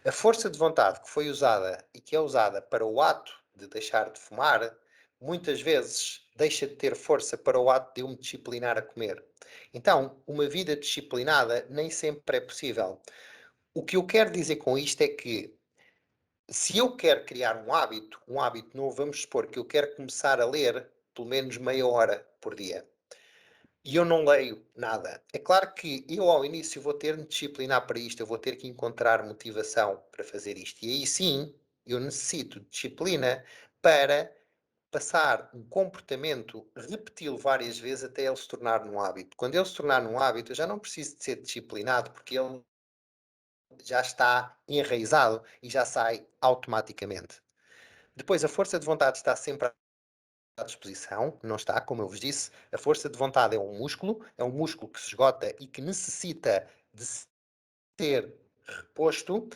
a força de vontade que foi usada e que é usada para o ato de deixar de fumar, muitas vezes deixa de ter força para o ato de eu me disciplinar a comer. Então, uma vida disciplinada nem sempre é possível. O que eu quero dizer com isto é que se eu quero criar um hábito novo, vamos supor que eu quero começar a ler pelo menos meia hora por dia. E eu não leio nada. É claro que eu ao início vou ter de me disciplinar para isto, eu vou ter que encontrar motivação para fazer isto. E aí sim, eu necessito de disciplina para passar um comportamento, repeti-lo várias vezes até ele se tornar num hábito. Quando ele se tornar num hábito, eu já não preciso de ser disciplinado, porque ele já está enraizado e já sai automaticamente. Depois, a força de vontade está sempre à disposição, não está, como eu vos disse. A força de vontade é um músculo que se esgota e que necessita de ser reposto.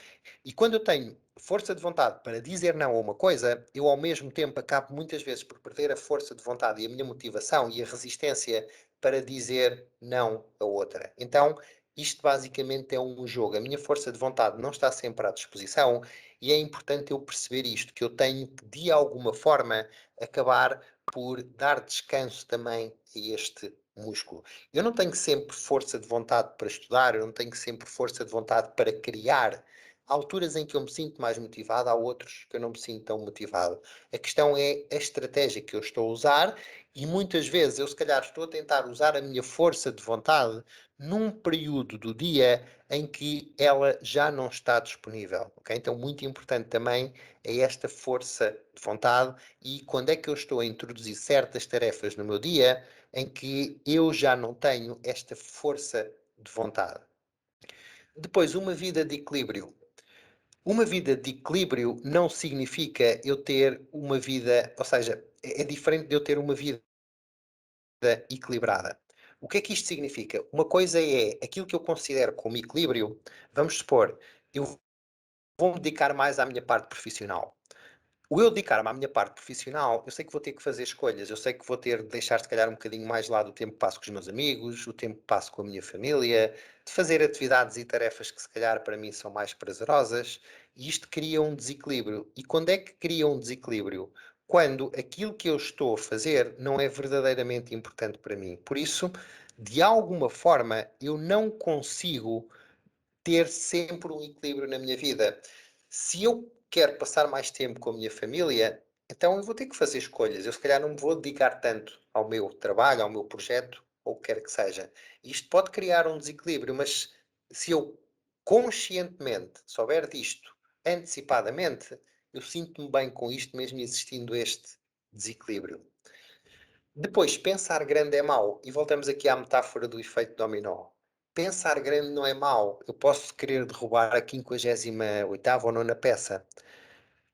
E quando eu tenho força de vontade para dizer não a uma coisa, eu ao mesmo tempo acabo muitas vezes por perder a força de vontade e a minha motivação e a resistência para dizer não a outra. Então, isto basicamente é um jogo. A minha força de vontade não está sempre à disposição e é importante eu perceber isto, que eu tenho que, de alguma forma, acabar por dar descanso também a este músculo. Eu não tenho sempre força de vontade para estudar, eu não tenho sempre força de vontade para criar. Há alturas em que eu me sinto mais motivado, há outros que eu não me sinto tão motivado. A questão é a estratégia que eu estou a usar e muitas vezes eu se calhar estou a tentar usar a minha força de vontade num período do dia em que ela já não está disponível, ok? Então muito importante também é esta força de vontade e quando é que eu estou a introduzir certas tarefas no meu dia em que eu já não tenho esta força de vontade. Depois, uma vida de equilíbrio. Uma vida de equilíbrio não significa eu ter uma vida, ou seja, é diferente de eu ter uma vida equilibrada. O que é que isto significa? Uma coisa é aquilo que eu considero como equilíbrio, vamos supor, eu vou me dedicar mais à minha parte profissional. O eu dedicar-me à minha parte profissional, eu sei que vou ter que fazer escolhas, eu sei que vou ter de deixar se calhar um bocadinho mais de lado o tempo que passo com os meus amigos, o tempo que passo com a minha família, de fazer atividades e tarefas que se calhar para mim são mais prazerosas, e isto cria um desequilíbrio. E quando é que cria um desequilíbrio? Quando aquilo que eu estou a fazer não é verdadeiramente importante para mim. Por isso, de alguma forma, eu não consigo ter sempre um equilíbrio na minha vida. Se eu quero passar mais tempo com a minha família, então eu vou ter que fazer escolhas. Eu se calhar não me vou dedicar tanto ao meu trabalho, ao meu projeto, ou o que quer que seja. Isto pode criar um desequilíbrio, mas se eu conscientemente souber disto antecipadamente, eu sinto-me bem com isto, mesmo existindo este desequilíbrio. Depois, pensar grande é mau. E voltamos aqui à metáfora do efeito dominó. Pensar grande não é mau. Eu posso querer derrubar a 58ª ou nona peça.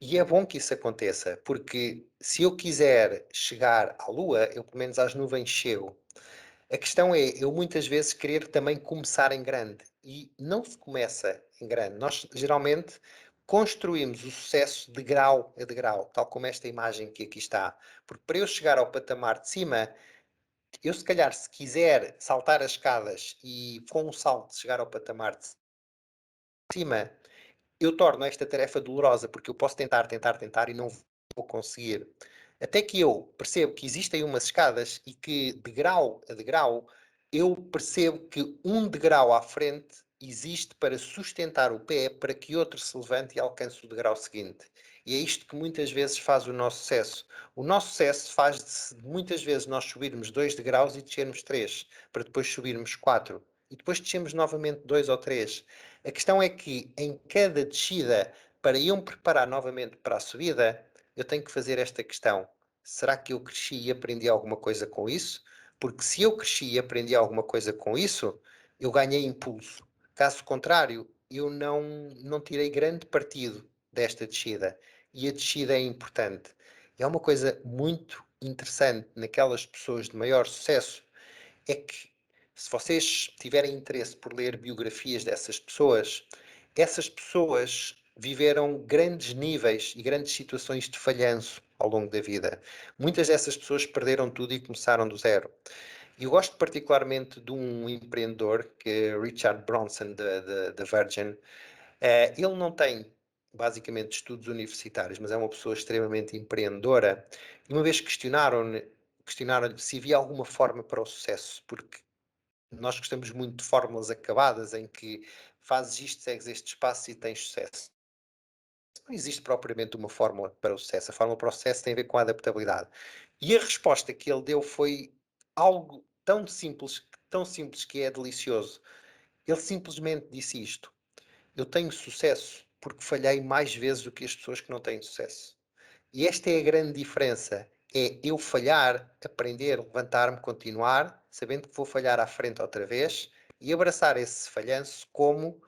E é bom que isso aconteça, porque se eu quiser chegar à Lua, eu pelo menos às nuvens chego. A questão é, eu muitas vezes querer também começar em grande. E não se começa em grande. Nós geralmente construímos o sucesso de grau a degrau, tal como esta imagem que aqui está. Porque para eu chegar ao patamar de cima, eu se calhar se quiser saltar as escadas e com um salto chegar ao patamar de cima, eu torno esta tarefa dolorosa, porque eu posso tentar, tentar, tentar e não vou conseguir. Até que eu percebo que existem umas escadas e que, de grau a degrau, eu percebo que um degrau à frente existe para sustentar o pé para que outro se levante e alcance o degrau seguinte. E é isto que muitas vezes faz o nosso sucesso. O nosso sucesso faz de muitas vezes nós subirmos 2 degraus e descermos 3, para depois subirmos 4. E depois descemos novamente 2 ou 3. A questão é que em cada descida, para eu me preparar novamente para a subida, eu tenho que fazer esta questão: será que eu cresci e aprendi alguma coisa com isso? Porque se eu cresci e aprendi alguma coisa com isso, eu ganhei impulso. Caso contrário, eu não tirei grande partido desta descida. E a descida é importante. É uma coisa muito interessante naquelas pessoas de maior sucesso, é que se vocês tiverem interesse por ler biografias dessas pessoas viveram grandes níveis e grandes situações de falhanço ao longo da vida. Muitas dessas pessoas perderam tudo e começaram do zero. Eu gosto particularmente de um empreendedor, que é Richard Branson, da Virgin. Ele não tem, basicamente, estudos universitários, mas é uma pessoa extremamente empreendedora. E uma vez questionaram-lhe se havia alguma forma para o sucesso, porque nós gostamos muito de fórmulas acabadas em que fazes isto, segues estes passos e tens sucesso. Não existe propriamente uma fórmula para o sucesso. A fórmula para o sucesso tem a ver com a adaptabilidade. E a resposta que ele deu foi algo tão simples que é delicioso. Ele simplesmente disse isto: eu tenho sucesso porque falhei mais vezes do que as pessoas que não têm sucesso. E esta é a grande diferença. É eu falhar, aprender, levantar-me, continuar, sabendo que vou falhar à frente outra vez e abraçar esse falhanço como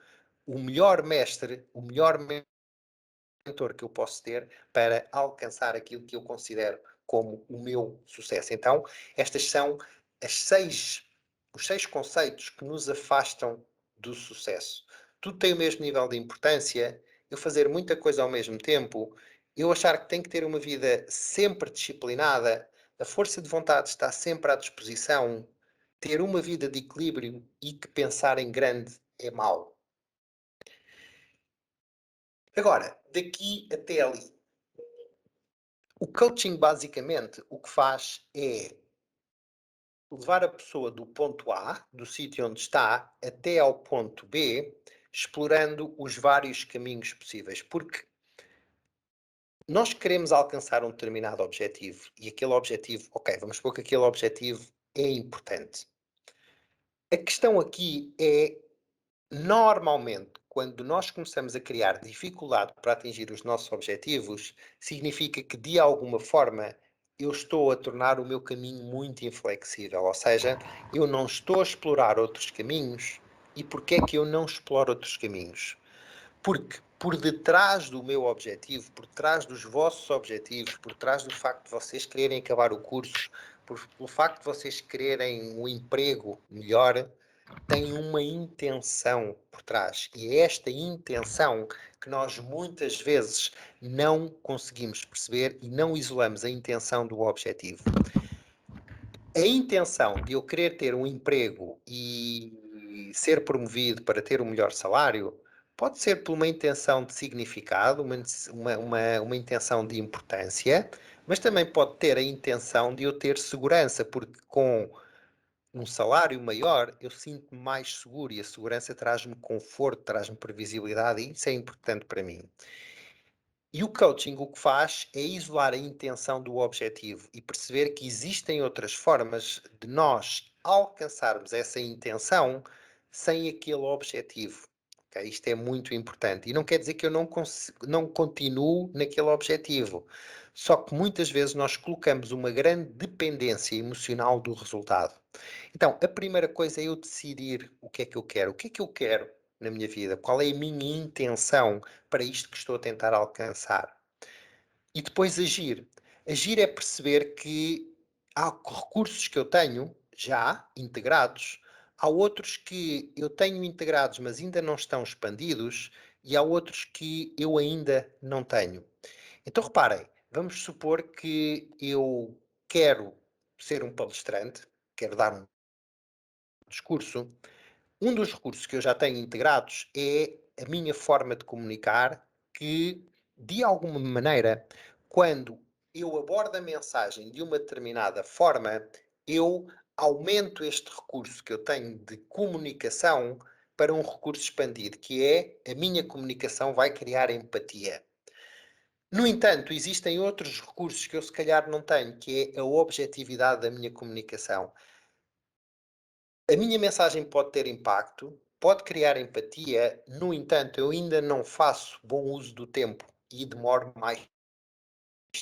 o melhor mestre, o melhor mentor que eu posso ter para alcançar aquilo que eu considero como o meu sucesso. Então, estas são os 6 conceitos que nos afastam do sucesso. Tudo tem o mesmo nível de importância, eu fazer muita coisa ao mesmo tempo, eu achar que tenho que ter uma vida sempre disciplinada, a força de vontade está sempre à disposição, ter uma vida de equilíbrio e que pensar em grande é mau. Agora, daqui até ali, o coaching, basicamente, o que faz é levar a pessoa do ponto A, do sítio onde está, até ao ponto B, explorando os vários caminhos possíveis. Porque nós queremos alcançar um determinado objetivo e aquele objetivo, ok, vamos supor que aquele objetivo é importante. A questão aqui é, normalmente, quando nós começamos a criar dificuldade para atingir os nossos objetivos, significa que, de alguma forma, eu estou a tornar o meu caminho muito inflexível. Ou seja, eu não estou a explorar outros caminhos. E porquê é que eu não exploro outros caminhos? Porque por detrás do meu objetivo, por trás dos vossos objetivos, por trás do facto de vocês quererem acabar o curso, pelo facto de vocês quererem um emprego melhor, tem uma intenção por trás. E é esta intenção que nós muitas vezes não conseguimos perceber e não isolamos a intenção do objetivo. A intenção de eu querer ter um emprego e ser promovido para ter um melhor salário pode ser por uma intenção de significado, uma intenção de importância, mas também pode ter a intenção de eu ter segurança, porque com um salário maior, eu sinto-me mais seguro e a segurança traz-me conforto, traz-me previsibilidade e isso é importante para mim. E o coaching o que faz é isolar a intenção do objetivo e perceber que existem outras formas de nós alcançarmos essa intenção sem aquele objetivo. Ok? Isto é muito importante. E não quer dizer que eu não continuo naquele objetivo. Só que muitas vezes nós colocamos uma grande dependência emocional do resultado. Então, a primeira coisa é eu decidir o que é que eu quero. O que é que eu quero na minha vida? Qual é a minha intenção para isto que estou a tentar alcançar? E depois agir. Agir é perceber que há recursos que eu tenho já integrados, há outros que eu tenho integrados, mas ainda não estão expandidos, e há outros que eu ainda não tenho. Então reparem, vamos supor que eu quero ser um palestrante, quero dar um discurso. Um dos recursos que eu já tenho integrados é a minha forma de comunicar, que, de alguma maneira, quando eu abordo a mensagem de uma determinada forma, eu aumento este recurso que eu tenho de comunicação para um recurso expandido, que é a minha comunicação vai criar empatia. No entanto, existem outros recursos que eu se calhar não tenho, que é a objetividade da minha comunicação. A minha mensagem pode ter impacto, pode criar empatia, no entanto, eu ainda não faço bom uso do tempo e demoro mais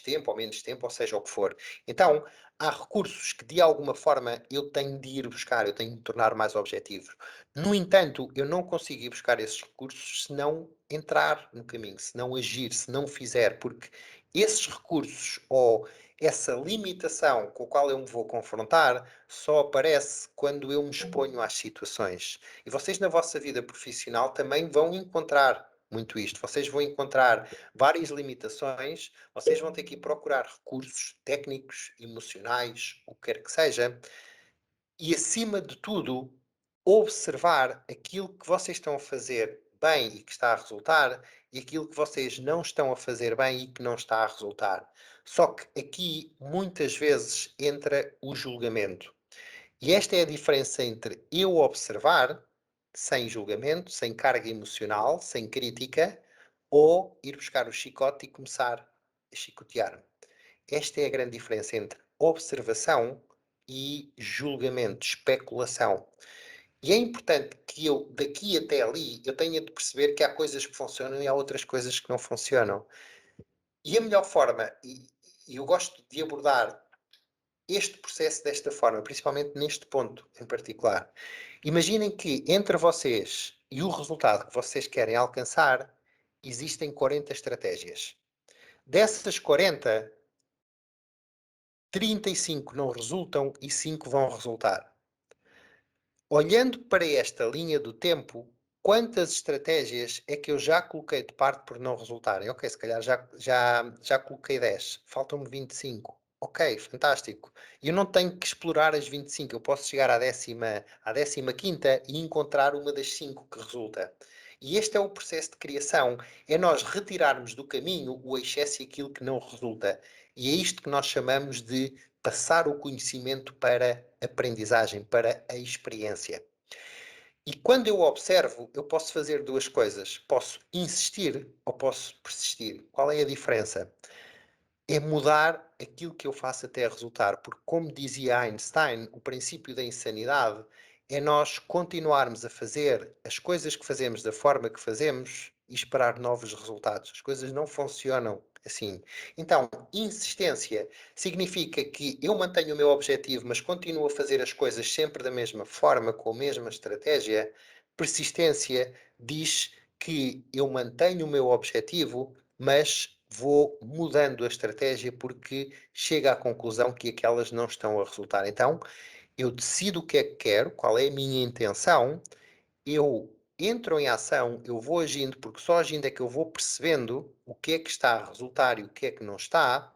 tempo ou menos tempo, ou seja o que for. Então, há recursos que de alguma forma eu tenho de ir buscar, eu tenho de me tornar mais objetivo. No entanto, eu não consigo ir buscar esses recursos se não entrar no caminho, se não agir, se não fizer, porque esses recursos ou essa limitação com a qual eu me vou confrontar só aparece quando eu me exponho às situações. E vocês na vossa vida profissional também vão encontrar muito isto. Vocês vão encontrar várias limitações, vocês vão ter que ir procurar recursos técnicos, emocionais, o que quer que seja, e acima de tudo, observar aquilo que vocês estão a fazer bem e que está a resultar e aquilo que vocês não estão a fazer bem e que não está a resultar. Só que aqui muitas vezes entra o julgamento. E esta é a diferença entre eu observar, sem julgamento, sem carga emocional, sem crítica, ou ir buscar o chicote e começar a chicotear-me. Esta é a grande diferença entre observação e julgamento, especulação. E é importante que eu, daqui até ali, eu tenha de perceber que há coisas que funcionam e há outras coisas que não funcionam. E a melhor forma, e eu gosto de abordar este processo desta forma, principalmente neste ponto em particular. Imaginem que entre vocês e o resultado que vocês querem alcançar, existem 40 estratégias. Dessas 40, 35 não resultam e 5 vão resultar. Olhando para esta linha do tempo, quantas estratégias é que eu já coloquei de parte por não resultarem? Ok, se calhar já coloquei 10, faltam-me 25. Ok, fantástico. E eu não tenho que explorar as 25, eu posso chegar à décima quinta e encontrar uma das 5 que resulta. E este é o processo de criação, é nós retirarmos do caminho o excesso e aquilo que não resulta. E é isto que nós chamamos de passar o conhecimento para aprendizagem, para a experiência. E quando eu observo, eu posso fazer duas coisas. Posso insistir ou posso persistir. Qual é a diferença? É mudar aquilo que eu faço até resultar. Porque, como dizia Einstein, o princípio da insanidade é nós continuarmos a fazer as coisas que fazemos da forma que fazemos e esperar novos resultados. As coisas não funcionam assim. Então, insistência significa que eu mantenho o meu objetivo, mas continuo a fazer as coisas sempre da mesma forma, com a mesma estratégia. Persistência diz que eu mantenho o meu objetivo, mas vou mudando a estratégia porque chego à conclusão que aquelas não estão a resultar. Então, eu decido o que é que quero, qual é a minha intenção, eu entro em ação, eu vou agindo, porque só agindo é que eu vou percebendo o que é que está a resultar e o que é que não está,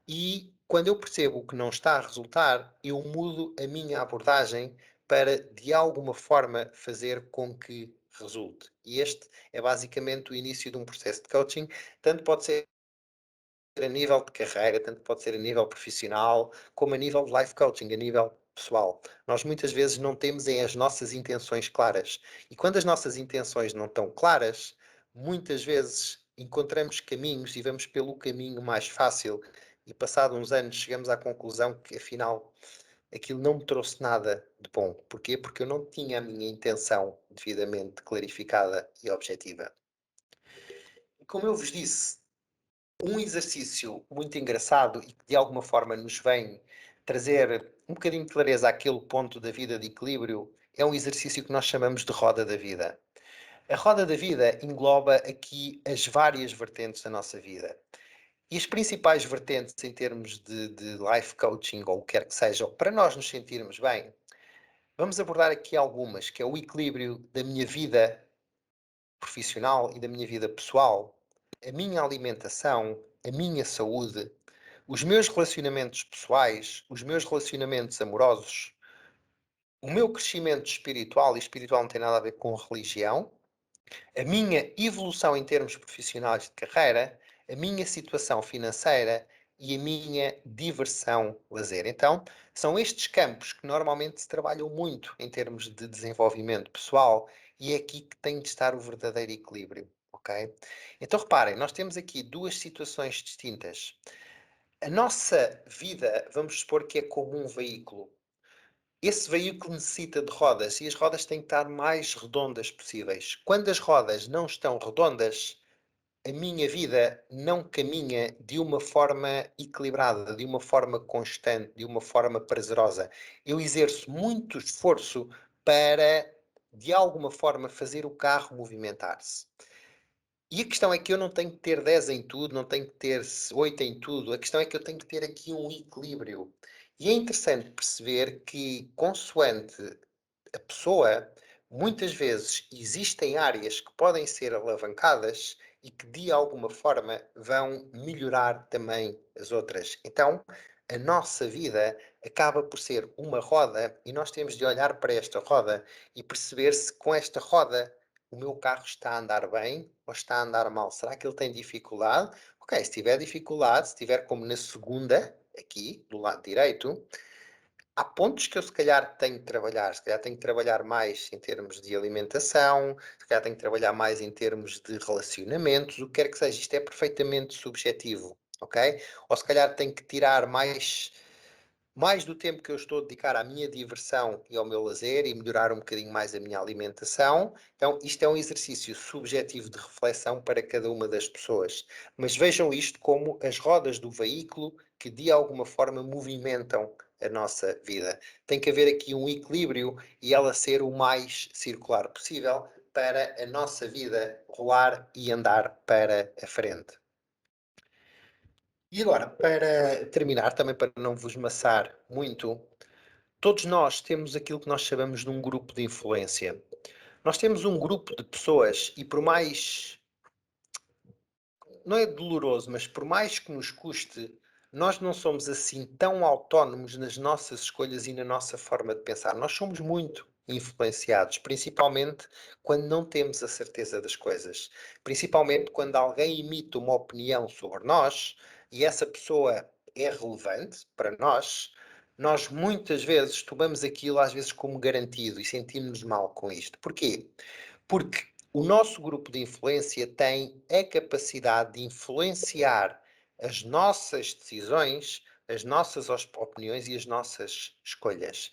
e quando eu percebo o que não está a resultar, eu mudo a minha abordagem para, de alguma forma, fazer com que resulte. E este é basicamente o início de um processo de coaching, tanto pode ser a nível de carreira, tanto pode ser a nível profissional, como a nível de life coaching, a nível pessoal. Nós muitas vezes não temos as nossas intenções claras. E quando as nossas intenções não estão claras, muitas vezes encontramos caminhos e vamos pelo caminho mais fácil. E passado uns anos chegamos à conclusão que afinal aquilo não me trouxe nada de bom. Porquê? Porque eu não tinha a minha intenção devidamente clarificada e objetiva. E como eu vos disse, um exercício muito engraçado e que de alguma forma nos vem trazer um bocadinho de clareza àquele ponto da vida de equilíbrio é um exercício que nós chamamos de roda da vida. A roda da vida engloba aqui as várias vertentes da nossa vida. E as principais vertentes em termos de life coaching ou o que quer que seja, para nós nos sentirmos bem, vamos abordar aqui algumas, que é o equilíbrio da minha vida profissional e da minha vida pessoal, a minha alimentação, a minha saúde, os meus relacionamentos pessoais, os meus relacionamentos amorosos, o meu crescimento espiritual, e espiritual não tem nada a ver com religião, a minha evolução em termos profissionais de carreira, a minha situação financeira e a minha diversão, lazer. Então, são estes campos que normalmente se trabalham muito em termos de desenvolvimento pessoal e é aqui que tem de estar o verdadeiro equilíbrio, ok? Então, reparem, nós temos aqui duas situações distintas. A nossa vida, vamos supor que é como um veículo. Esse veículo necessita de rodas e as rodas têm que estar mais redondas possíveis. Quando as rodas não estão redondas, a minha vida não caminha de uma forma equilibrada, de uma forma constante, de uma forma prazerosa. Eu exerço muito esforço para, de alguma forma, fazer o carro movimentar-se. E a questão é que eu não tenho que ter 10 em tudo, não tenho que ter 8 em tudo. A questão é que eu tenho que ter aqui um equilíbrio. E é interessante perceber que, consoante a pessoa, muitas vezes existem áreas que podem ser alavancadas e que de alguma forma vão melhorar também as outras. Então, a nossa vida acaba por ser uma roda e nós temos de olhar para esta roda e perceber se com esta roda o meu carro está a andar bem ou está a andar mal. Será que ele tem dificuldade? Ok, se tiver dificuldade, se tiver como na segunda, aqui, do lado direito, há pontos que eu se calhar tenho de trabalhar. Se calhar tenho de trabalhar mais em termos de alimentação, se calhar tenho de trabalhar mais em termos de relacionamentos, o que quer que seja. Isto é perfeitamente subjetivo, ok? Ou se calhar tenho que tirar mais do tempo que eu estou a dedicar à minha diversão e ao meu lazer e melhorar um bocadinho mais a minha alimentação. Então, isto é um exercício subjetivo de reflexão para cada uma das pessoas. Mas vejam isto como as rodas do veículo que de alguma forma movimentam a nossa vida. Tem que haver aqui um equilíbrio e ela ser o mais circular possível para a nossa vida rolar e andar para a frente. E agora, para terminar, também para não vos maçar muito, todos nós temos aquilo que nós chamamos de um grupo de influência. Nós temos um grupo de pessoas e por mais, não é doloroso, mas por mais que nos custe, nós não somos assim tão autónomos nas nossas escolhas e na nossa forma de pensar. Nós somos muito influenciados, principalmente quando não temos a certeza das coisas. Principalmente quando alguém emite uma opinião sobre nós e essa pessoa é relevante para nós, nós muitas vezes tomamos aquilo às vezes como garantido e sentimos-nos mal com isto. Porquê? Porque o nosso grupo de influência tem a capacidade de influenciar as nossas decisões, as nossas opiniões e as nossas escolhas.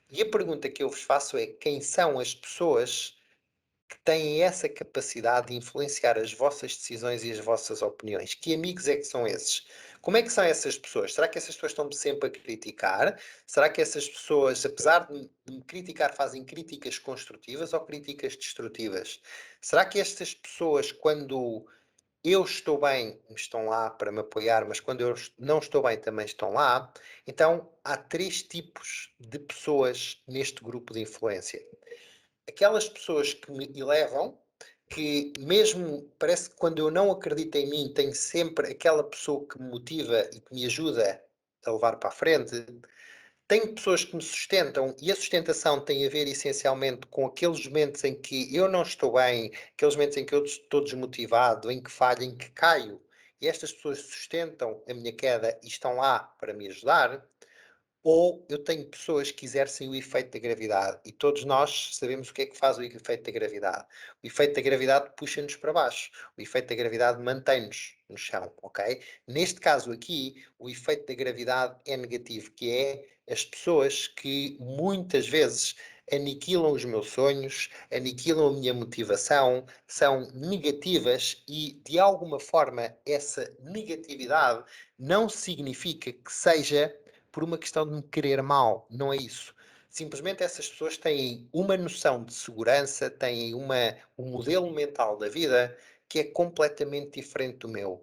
E a pergunta que eu vos faço é: quem são as pessoas que têm essa capacidade de influenciar as vossas decisões e as vossas opiniões? Que amigos é que são esses? Como é que são essas pessoas? Será que essas pessoas estão-me sempre a criticar? Será que essas pessoas, apesar de me criticar, fazem críticas construtivas ou críticas destrutivas? Será que estas pessoas, quando eu estou bem, estão lá para me apoiar, mas quando eu não estou bem, também estão lá? Então, há três tipos de pessoas neste grupo de influência: aquelas pessoas que me elevam, que mesmo parece que quando eu não acredito em mim, tenho sempre aquela pessoa que me motiva e que me ajuda a levar para a frente. Tenho pessoas que me sustentam e a sustentação tem a ver essencialmente com aqueles momentos em que eu não estou bem, aqueles momentos em que eu estou desmotivado, em que falho, em que caio. E estas pessoas sustentam a minha queda e estão lá para me ajudar. Ou eu tenho pessoas que exercem o efeito da gravidade e todos nós sabemos o que é que faz o efeito da gravidade. O efeito da gravidade puxa-nos para baixo, o efeito da gravidade mantém-nos no chão, ok? Neste caso aqui, o efeito da gravidade é negativo, que é as pessoas que muitas vezes aniquilam os meus sonhos, aniquilam a minha motivação, são negativas e, de alguma forma, essa negatividade não significa que seja por uma questão de me querer mal, não é isso. Simplesmente essas pessoas têm uma noção de segurança, têm um modelo mental da vida que é completamente diferente do meu.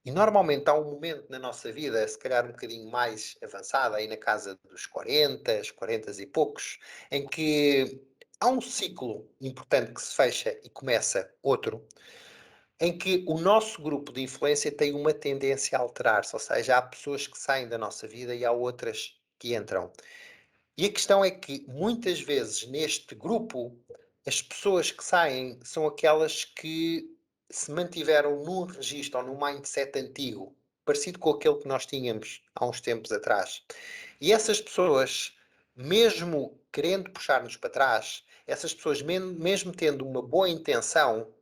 E normalmente há um momento na nossa vida, se calhar um bocadinho mais avançada, aí na casa dos 40, 40 e poucos, em que há um ciclo importante que se fecha e começa outro, em que o nosso grupo de influência tem uma tendência a alterar-se, ou seja, há pessoas que saem da nossa vida e há outras que entram. E a questão é que muitas vezes neste grupo, as pessoas que saem são aquelas que se mantiveram num registro ou num mindset antigo, parecido com aquele que nós tínhamos há uns tempos atrás. E essas pessoas, mesmo querendo puxar-nos para trás, essas pessoas, mesmo tendo uma boa intenção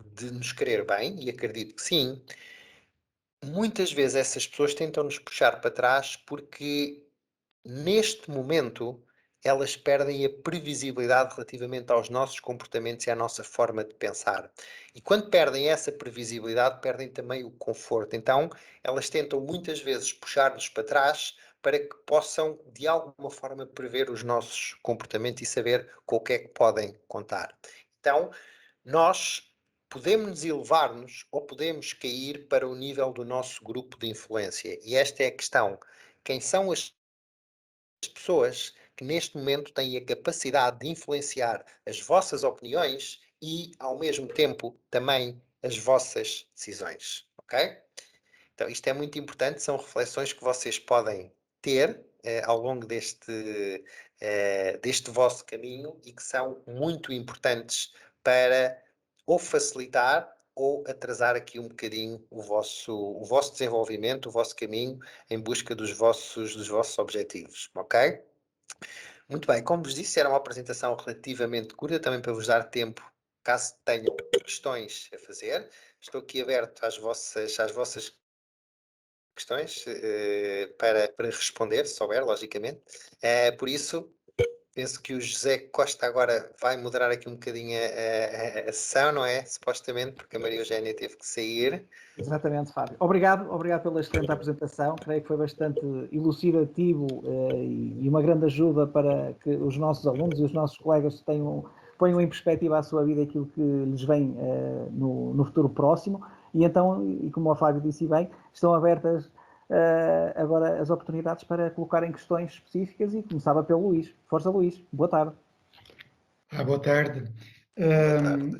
de nos querer bem, e acredito que sim, muitas vezes essas pessoas tentam nos puxar para trás porque neste momento elas perdem a previsibilidade relativamente aos nossos comportamentos e à nossa forma de pensar. E quando perdem essa previsibilidade, perdem também o conforto. Então, elas tentam muitas vezes puxar-nos para trás para que possam, de alguma forma, prever os nossos comportamentos e saber com o que é que podem contar. Então, nós podemos elevar-nos ou podemos cair para o nível do nosso grupo de influência. E esta é a questão. Quem são as pessoas que neste momento têm a capacidade de influenciar as vossas opiniões e, ao mesmo tempo, também as vossas decisões, ok? Então, isto é muito importante, são reflexões que vocês podem ter ao longo deste vosso caminho e que são muito importantes para ou facilitar ou atrasar aqui um bocadinho o vosso desenvolvimento, o vosso caminho em busca dos vossos objetivos, ok? Muito bem, como vos disse, era uma apresentação relativamente curta, também para vos dar tempo, caso tenham questões a fazer. Estou aqui aberto às vossas questões para responder, se souber, logicamente. Por isso, penso que o José Costa agora vai moderar aqui um bocadinho a sessão, não é? Supostamente, porque a Maria Eugénia teve que sair. Exatamente, Fábio. Obrigado pela excelente apresentação. Creio que foi bastante elucidativo e uma grande ajuda para que os nossos alunos e os nossos colegas ponham em perspectiva a sua vida aquilo que lhes vem no futuro próximo. E então, e como o Fábio disse bem, estão abertas agora as oportunidades para colocarem questões específicas e começava pelo Luís. Força, Luís. Boa tarde. Boa tarde. Boa tarde.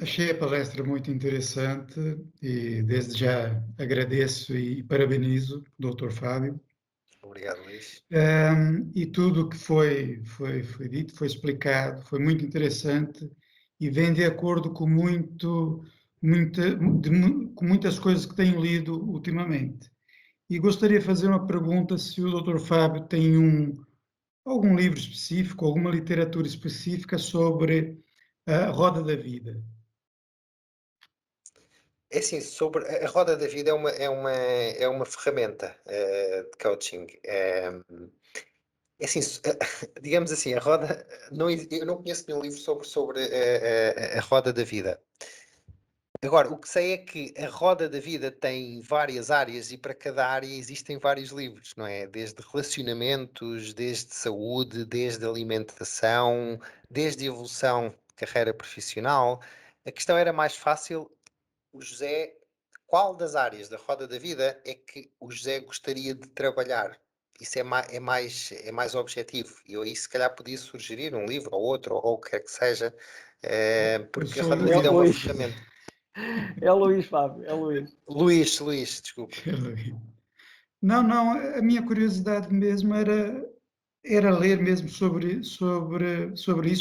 Achei a palestra muito interessante e desde já agradeço e parabenizo o Dr. Fábio. Obrigado, Luís. E tudo o que foi dito, foi explicado, foi muito interessante e vem de acordo com muitas coisas que tenho lido ultimamente. E gostaria de fazer uma pergunta se o Dr. Fábio tem algum livro específico, alguma literatura específica sobre a roda da vida. É assim, sobre a roda da vida é uma ferramenta de coaching. É assim, digamos assim, a roda. Eu não conheço nenhum livro sobre a roda da vida. Agora, o que sei é que a roda da vida tem várias áreas e para cada área existem vários livros, não é? Desde relacionamentos, desde saúde, desde alimentação, desde evolução de carreira profissional. A questão era mais fácil, o José, qual das áreas da roda da vida é que o José gostaria de trabalhar? Isso é mais objetivo. E eu aí se calhar podia sugerir um livro ou outro, ou o que quer que seja, porque a roda da vida é uma ferramenta. É o Luís, Fábio, é o Luís. Luís, desculpa. Não, a minha curiosidade mesmo era ler mesmo sobre isso,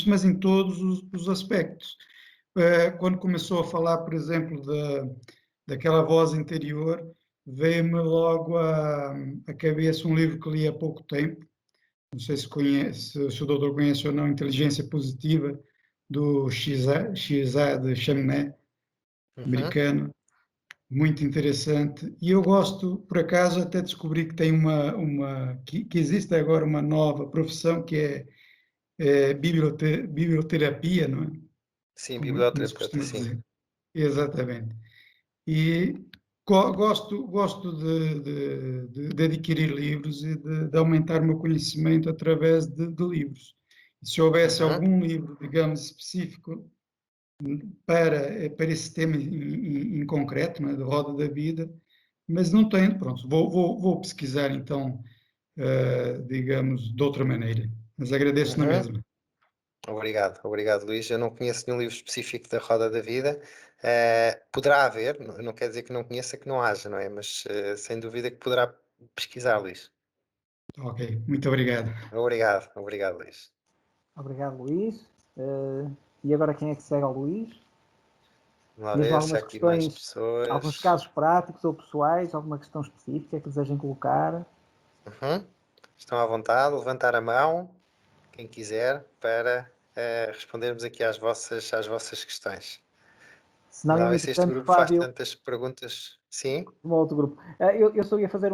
mas em todos os aspectos. Quando começou a falar, por exemplo, daquela voz interior, veio-me logo à cabeça um livro que li há pouco tempo, não sei se o doutor conhece ou não, Inteligência Positiva, do Shihzad Shamné, americano, muito interessante. E eu gosto, por acaso, até descobri que tem que existe agora uma nova profissão que é biblioterapia, não é? Sim, Como se biblioterapeuta, costuma sim. dizer. Exatamente. E gosto de adquirir livros e de aumentar o meu conhecimento através de livros. E se houvesse algum livro, digamos, específico para esse tema em concreto, não é, de roda da vida, mas não tenho, pronto, vou pesquisar então, digamos, de outra maneira. Mas agradeço na mesma. Obrigado, Luís. Eu não conheço nenhum livro específico da Roda da Vida. Poderá haver, não quer dizer que não conheça, que não haja, não é? Mas sem dúvida que poderá pesquisar, Luís. Ok, muito obrigado. Obrigado, Luís. Obrigado, Luís. E agora quem é que segue ao Luís? Vamos lá Mesmo ver se há algumas aqui mais questões, pessoas. alguns casos práticos ou pessoais, alguma questão específica que desejem colocar? Estão à vontade, levantar a mão, quem quiser, para respondermos aqui às vossas questões. Senão, Vamos lá eu, ver se este entretanto, grupo faz Fábio, tantas perguntas. Sim? um outro grupo. Eu só ia fazer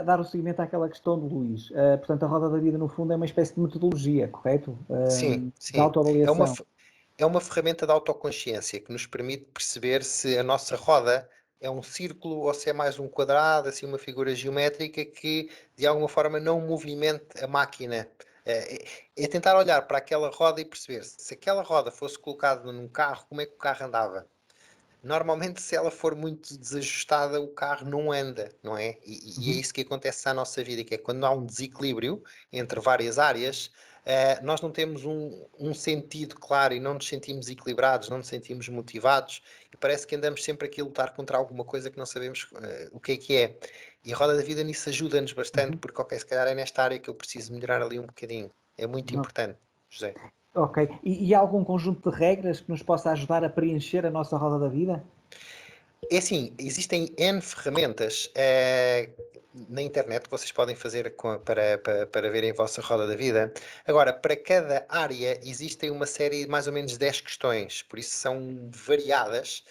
dar o seguimento àquela questão do Luís. Portanto, a roda da vida, no fundo, é uma espécie de metodologia, correto? Sim, De sim. autoavaliação. É uma ferramenta de autoconsciência que nos permite perceber se a nossa roda é um círculo ou se é mais um quadrado, assim uma figura geométrica que de alguma forma não movimente a máquina. É tentar olhar para aquela roda e perceber se aquela roda fosse colocada num carro, como é que o carro andava? Normalmente, se ela for muito desajustada, o carro não anda, não é? E é isso que acontece na nossa vida, que é quando há um desequilíbrio entre várias áreas, nós não temos um sentido claro e não nos sentimos equilibrados, não nos sentimos motivados e parece que andamos sempre aqui a lutar contra alguma coisa que não sabemos o que é. E a roda da vida nisso ajuda-nos bastante, porque, ok, se calhar é nesta área que eu preciso melhorar ali um bocadinho. É muito importante, José. Ok. E há algum conjunto de regras que nos possa ajudar a preencher a nossa roda da vida? É assim, existem N ferramentas na internet que vocês podem fazer para verem a vossa roda da vida. Agora, para cada área existem uma série de mais ou menos 10 questões, por isso são variadas,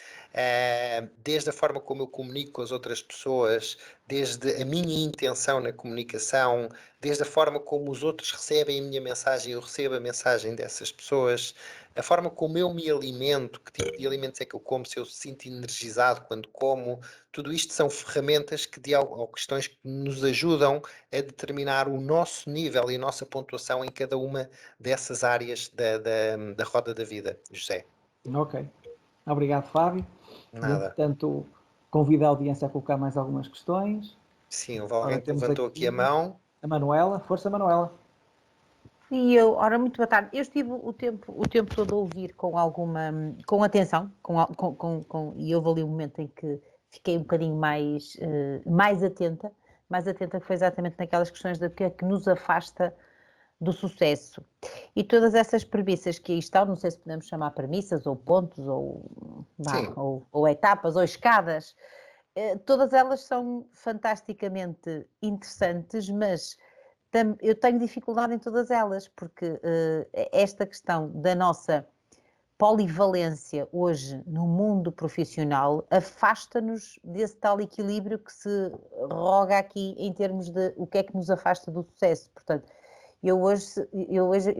desde a forma como eu comunico com as outras pessoas, desde a minha intenção na comunicação, desde a forma como os outros recebem a minha mensagem e eu recebo a mensagem dessas pessoas, a forma como eu me alimento, que tipo de alimentos é que eu como, se eu sinto energizado quando como, tudo isto são ferramentas ou questões que nos ajudam a determinar o nosso nível e a nossa pontuação em cada uma dessas áreas da roda da vida, José. Ok. Obrigado, Fábio. Nada. Entretanto, convido a audiência a colocar mais algumas questões. Sim, houve alguém que Temos levantou aqui a mão. a Manuela. Força, Manuela. E eu, ora, muito boa tarde. Eu estive o tempo todo a ouvir com com atenção, e houve ali um momento em que fiquei um bocadinho mais atenta, que foi exatamente naquelas questões do que é que nos afasta do sucesso. E todas essas premissas que aí estão, não sei se podemos chamar premissas, ou pontos, ou etapas, ou escadas, todas elas são fantasticamente interessantes, mas eu tenho dificuldade em todas elas, porque esta questão da nossa polivalência hoje no mundo profissional afasta-nos desse tal equilíbrio que se roga aqui em termos de o que é que nos afasta do sucesso. Portanto, eu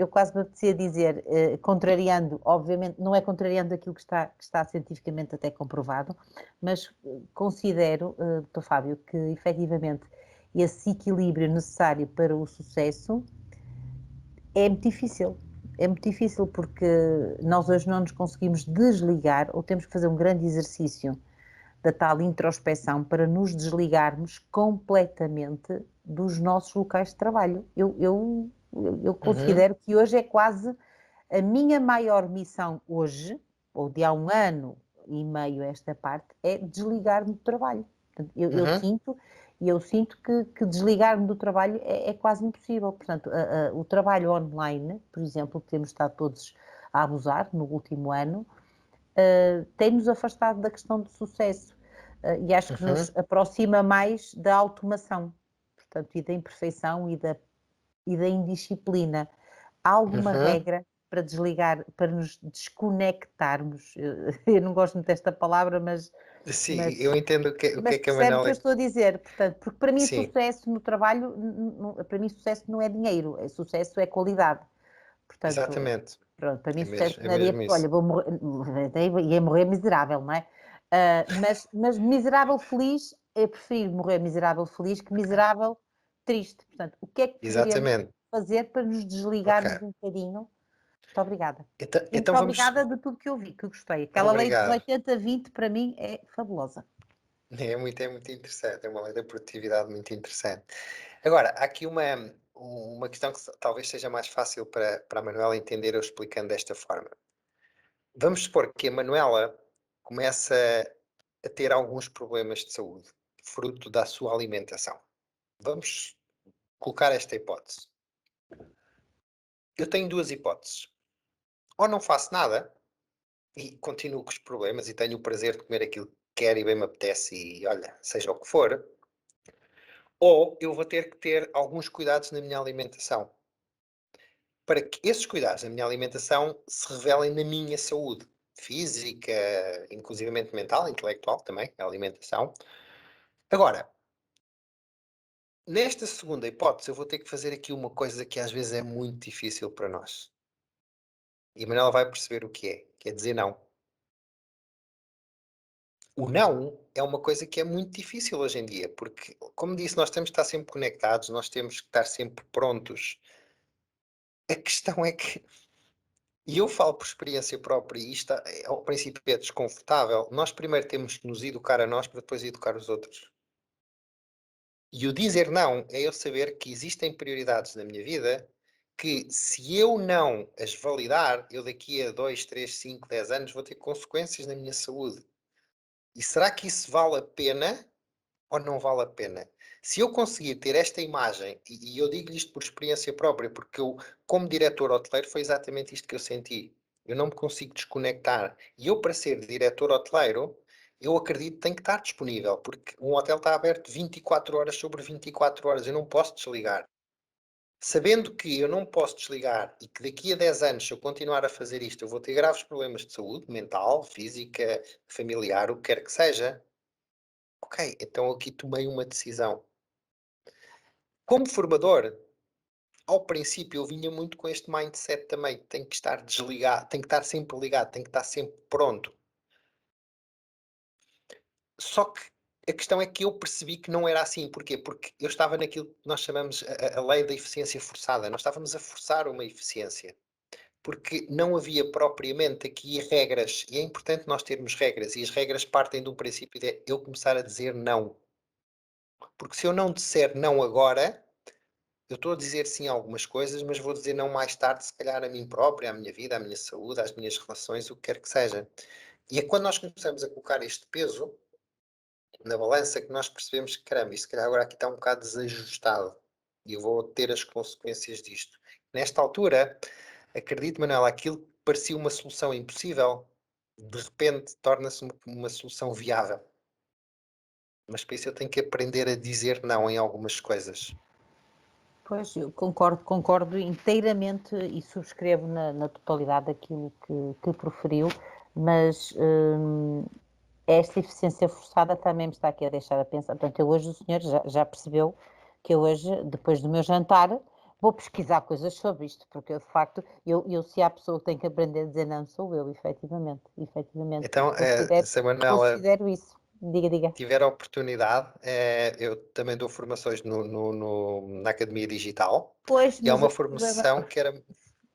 quase me apetecia dizer, contrariando, obviamente, não é contrariando aquilo que está cientificamente até comprovado, mas considero, Dr. Fábio, que efetivamente esse equilíbrio necessário para o sucesso é muito difícil. É muito difícil porque nós hoje não nos conseguimos desligar ou temos que fazer um grande exercício da tal introspeção para nos desligarmos completamente dos nossos locais de trabalho. Eu considero que hoje é quase a minha maior missão hoje, ou de há 1 ano e meio esta parte, é desligar-me do trabalho. Portanto, eu sinto que desligar-me do trabalho é quase impossível. Portanto, o trabalho online, por exemplo, que temos estado todos a abusar no último ano, tem-nos afastado da questão do sucesso. E acho que nos aproxima mais da automação, portanto, e da imperfeição e da indisciplina. Há alguma regra para desligar, para nos desconectarmos? Eu não gosto muito desta palavra, mas... Sim, eu entendo o que é que a percebe o que eu estou a dizer, portanto, porque para mim Sim. sucesso no trabalho, para mim sucesso não é dinheiro, sucesso é qualidade. Portanto, Exatamente. pronto, para mim É sucesso mesmo, não é dia, isso. olha, vou morrer, ia morrer miserável, não é? Mas miserável feliz, eu prefiro morrer miserável feliz que miserável triste. Portanto, o que é que poderíamos Exatamente. fazer para nos desligarmos Ok. um bocadinho? Muito obrigada. Então Muito vamos. obrigada de tudo que eu vi, que eu gostei. Aquela lei dos Obrigado. 80-20 para mim é fabulosa. É muito interessante, é uma lei da produtividade muito interessante. Agora, há aqui uma questão que talvez seja mais fácil para a Manuela entender eu explicando desta forma. Vamos supor que a Manuela começa a ter alguns problemas de saúde, fruto da sua alimentação. Vamos colocar esta hipótese. Eu tenho 2 hipóteses. Ou não faço nada e continuo com os problemas e tenho o prazer de comer aquilo que quero e bem me apetece e olha, seja o que for, ou eu vou ter que ter alguns cuidados na minha alimentação, para que esses cuidados na minha alimentação se revelem na minha saúde física, inclusivamente mental, intelectual também, a alimentação. Agora, nesta segunda hipótese, eu vou ter que fazer aqui uma coisa que às vezes é muito difícil para nós. E a Manuela vai perceber o que é dizer não. O não é uma coisa que é muito difícil hoje em dia, porque, como disse, nós temos que estar sempre conectados, nós temos que estar sempre prontos. A questão é que, e eu falo por experiência própria, e isto ao princípio é desconfortável, nós primeiro temos que nos educar a nós para depois educar os outros. E o dizer não é eu saber que existem prioridades na minha vida que se eu não as validar, eu daqui a 2, 3, 5, 10 anos vou ter consequências na minha saúde. E será que isso vale a pena ou não vale a pena? Se eu conseguir ter esta imagem, e eu digo isto por experiência própria, porque eu, como diretor hoteleiro, foi exatamente isto que eu senti. Eu não me consigo desconectar. E eu, para ser diretor hoteleiro, eu acredito que tem que estar disponível, porque um hotel está aberto 24 horas sobre 24 horas. Eu não posso desligar. Sabendo que eu não posso desligar e que daqui a 10 anos, se eu continuar a fazer isto, eu vou ter graves problemas de saúde, mental, física, familiar, o que quer que seja, ok, então aqui tomei uma decisão. Como formador, ao princípio eu vinha muito com este mindset também, tem que estar desligado, tem que estar sempre ligado, tem que estar sempre pronto. Só que a questão é que eu percebi que não era assim. Porquê? Porque eu estava naquilo que nós chamamos a lei da eficiência forçada. Nós estávamos a forçar uma eficiência. Porque não havia propriamente aqui regras. E é importante nós termos regras. E as regras partem de um princípio de eu começar a dizer não. Porque se eu não disser não agora, eu estou a dizer sim a algumas coisas, mas vou dizer não mais tarde, se calhar a mim próprio, à minha vida, à minha saúde, às minhas relações, o que quer que seja. E é quando nós começamos a colocar este peso na balança que nós percebemos que, caramba, isto se calhar agora aqui está um bocado desajustado e eu vou ter as consequências disto. Nesta altura, acredito, Manuela, aquilo que parecia uma solução impossível, de repente torna-se uma solução viável. Mas para isso eu tenho que aprender a dizer não em algumas coisas. Pois, eu concordo inteiramente e subscrevo na totalidade daquilo que proferiu, mas esta eficiência forçada também me está aqui a deixar a pensar. Portanto, eu hoje, o senhor já percebeu que eu hoje, depois do meu jantar, vou pesquisar coisas sobre isto, porque eu, de facto, se há pessoa que tem que aprender a dizer não, sou eu, efetivamente. Então, se a Manuela Considero isso. Diga. tiver a oportunidade, eu também dou formações na Academia Digital. Pois, E há mas uma o problema... formação que era Pois.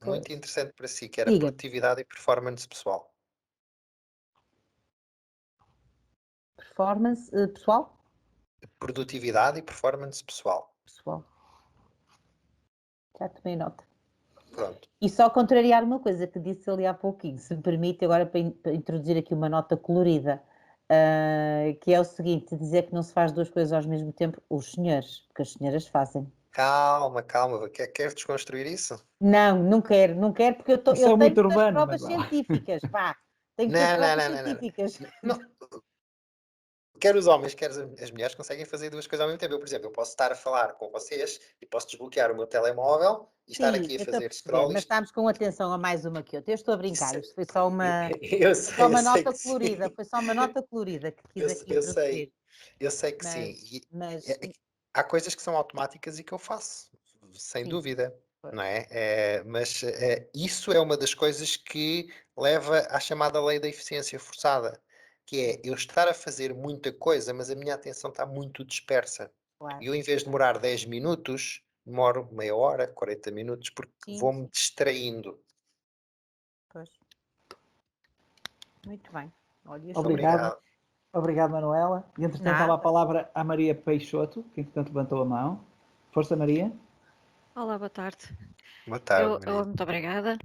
muito interessante para si, que era Diga. produtividade e performance pessoal. Performance pessoal? Produtividade e performance pessoal. Pessoal. Já tomei nota. Pronto. E só contrariar uma coisa que disse ali há pouquinho, se me permite agora para introduzir aqui uma nota colorida, que é o seguinte, dizer que não se faz duas coisas ao mesmo tempo, os senhores, porque as senhoras fazem. Calma. Quer desconstruir isso? Não quero, porque eu Isso é tenho muito que ter urbano, provas Manuela. científicas, vá, tenho que ter provas científicas. Não. Quer os homens, quer as mulheres conseguem fazer duas coisas ao mesmo tempo. Eu, por exemplo, eu posso estar a falar com vocês e posso desbloquear o meu telemóvel e estar Sim, aqui a eu estou a fazer perceber, scroll. mas estamos com atenção a mais uma que outra. Eu estou a brincar, isto foi só uma, Eu só uma sei nota que colorida, sim. foi só uma nota colorida que quis aqui Eu sei. introduzir. Eu sei que sim. Mas Há coisas que são automáticas e que eu faço, sem sim, dúvida, pois, não é? Mas isso é uma das coisas que leva à chamada lei da eficiência forçada, que é eu estar a fazer muita coisa, mas a minha atenção está muito dispersa. claro. E eu, em vez de demorar 10 minutos, demoro meia hora, 40 minutos, porque Sim, vou-me distraindo. pois. Muito bem. Olha, eu Obrigado. Obrigado. Obrigado, Manuela. E entretanto, dava a Nada. palavra à Maria Peixoto, que entretanto levantou a mão. Força, Maria. Olá, boa tarde. Boa tarde, Maria. Muito obrigada.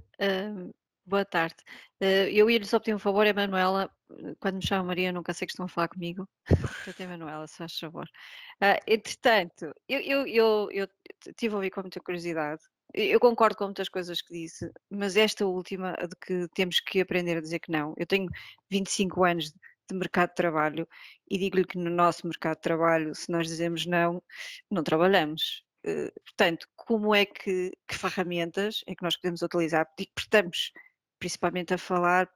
Boa tarde. Eu ia-lhe só pedir um favor, é Manuela, quando me chama Maria, nunca sei que estão a falar comigo. Portanto, é Manuela, se faz favor. Entretanto, eu tive a ouvir com muita curiosidade. Eu concordo com muitas coisas que disse, mas esta última, a de que temos que aprender a dizer que não. Eu tenho 25 anos de mercado de trabalho e digo-lhe que no nosso mercado de trabalho, se nós dizemos não, não trabalhamos. Portanto, como é que ferramentas é que nós podemos utilizar? Porque estamos principalmente a falar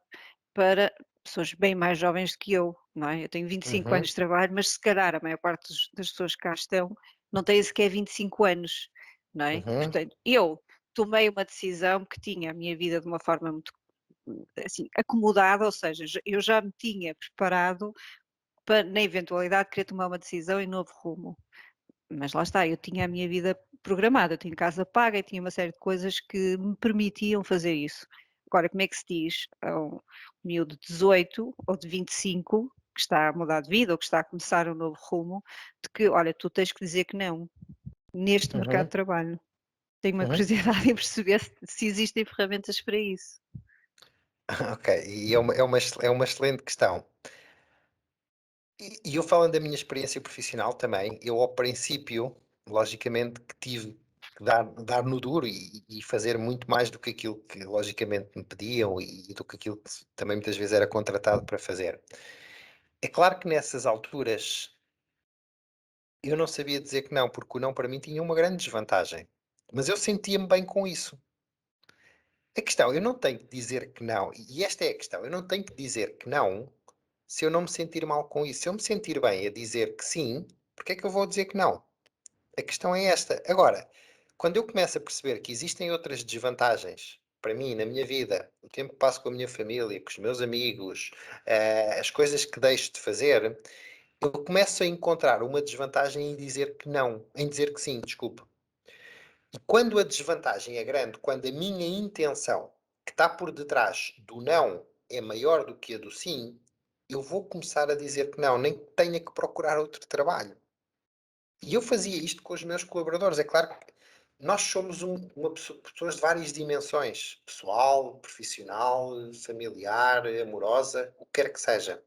para pessoas bem mais jovens do que eu, não é? Eu tenho 25 anos de trabalho, mas se calhar a maior parte das pessoas que cá estão não têm sequer 25 anos, não é? Portanto, eu tomei uma decisão que tinha a minha vida de uma forma muito assim, acomodada, ou seja, eu já me tinha preparado para, na eventualidade, de querer tomar uma decisão em novo rumo. Mas lá está, eu tinha a minha vida programada, eu tinha casa paga e tinha uma série de coisas que me permitiam fazer isso. Agora, como é que se diz a um miúdo de 18 ou de 25 que está a mudar de vida ou que está a começar um novo rumo, de que, olha, tu tens que dizer que não neste mercado de trabalho. Tenho uma Uhum. curiosidade em perceber se existem ferramentas para isso. Ok, e é uma excelente questão. E eu falando da minha experiência profissional também, eu ao princípio, logicamente que tive que dar no duro e fazer muito mais do que aquilo que logicamente me pediam e do que aquilo que também muitas vezes era contratado para fazer. É claro que nessas alturas eu não sabia dizer que não, porque o não para mim tinha uma grande desvantagem. Mas eu sentia-me bem com isso. A questão, eu não tenho que dizer que não, e esta é a questão, eu não tenho que dizer que não se eu não me sentir mal com isso. Se eu me sentir bem a dizer que sim, porque é que eu vou dizer que não? A questão é esta. Agora, quando eu começo a perceber que existem outras desvantagens para mim, na minha vida, o tempo que passo com a minha família, com os meus amigos, as coisas que deixo de fazer, eu começo a encontrar uma desvantagem em dizer que não, em dizer que sim, desculpa. E quando a desvantagem é grande, quando a minha intenção que está por detrás do não é maior do que a do sim, eu vou começar a dizer que não, nem que tenha que procurar outro trabalho. E eu fazia isto com os meus colaboradores. É claro que nós somos pessoas de várias dimensões: pessoal, profissional, familiar, amorosa, o que quer que seja.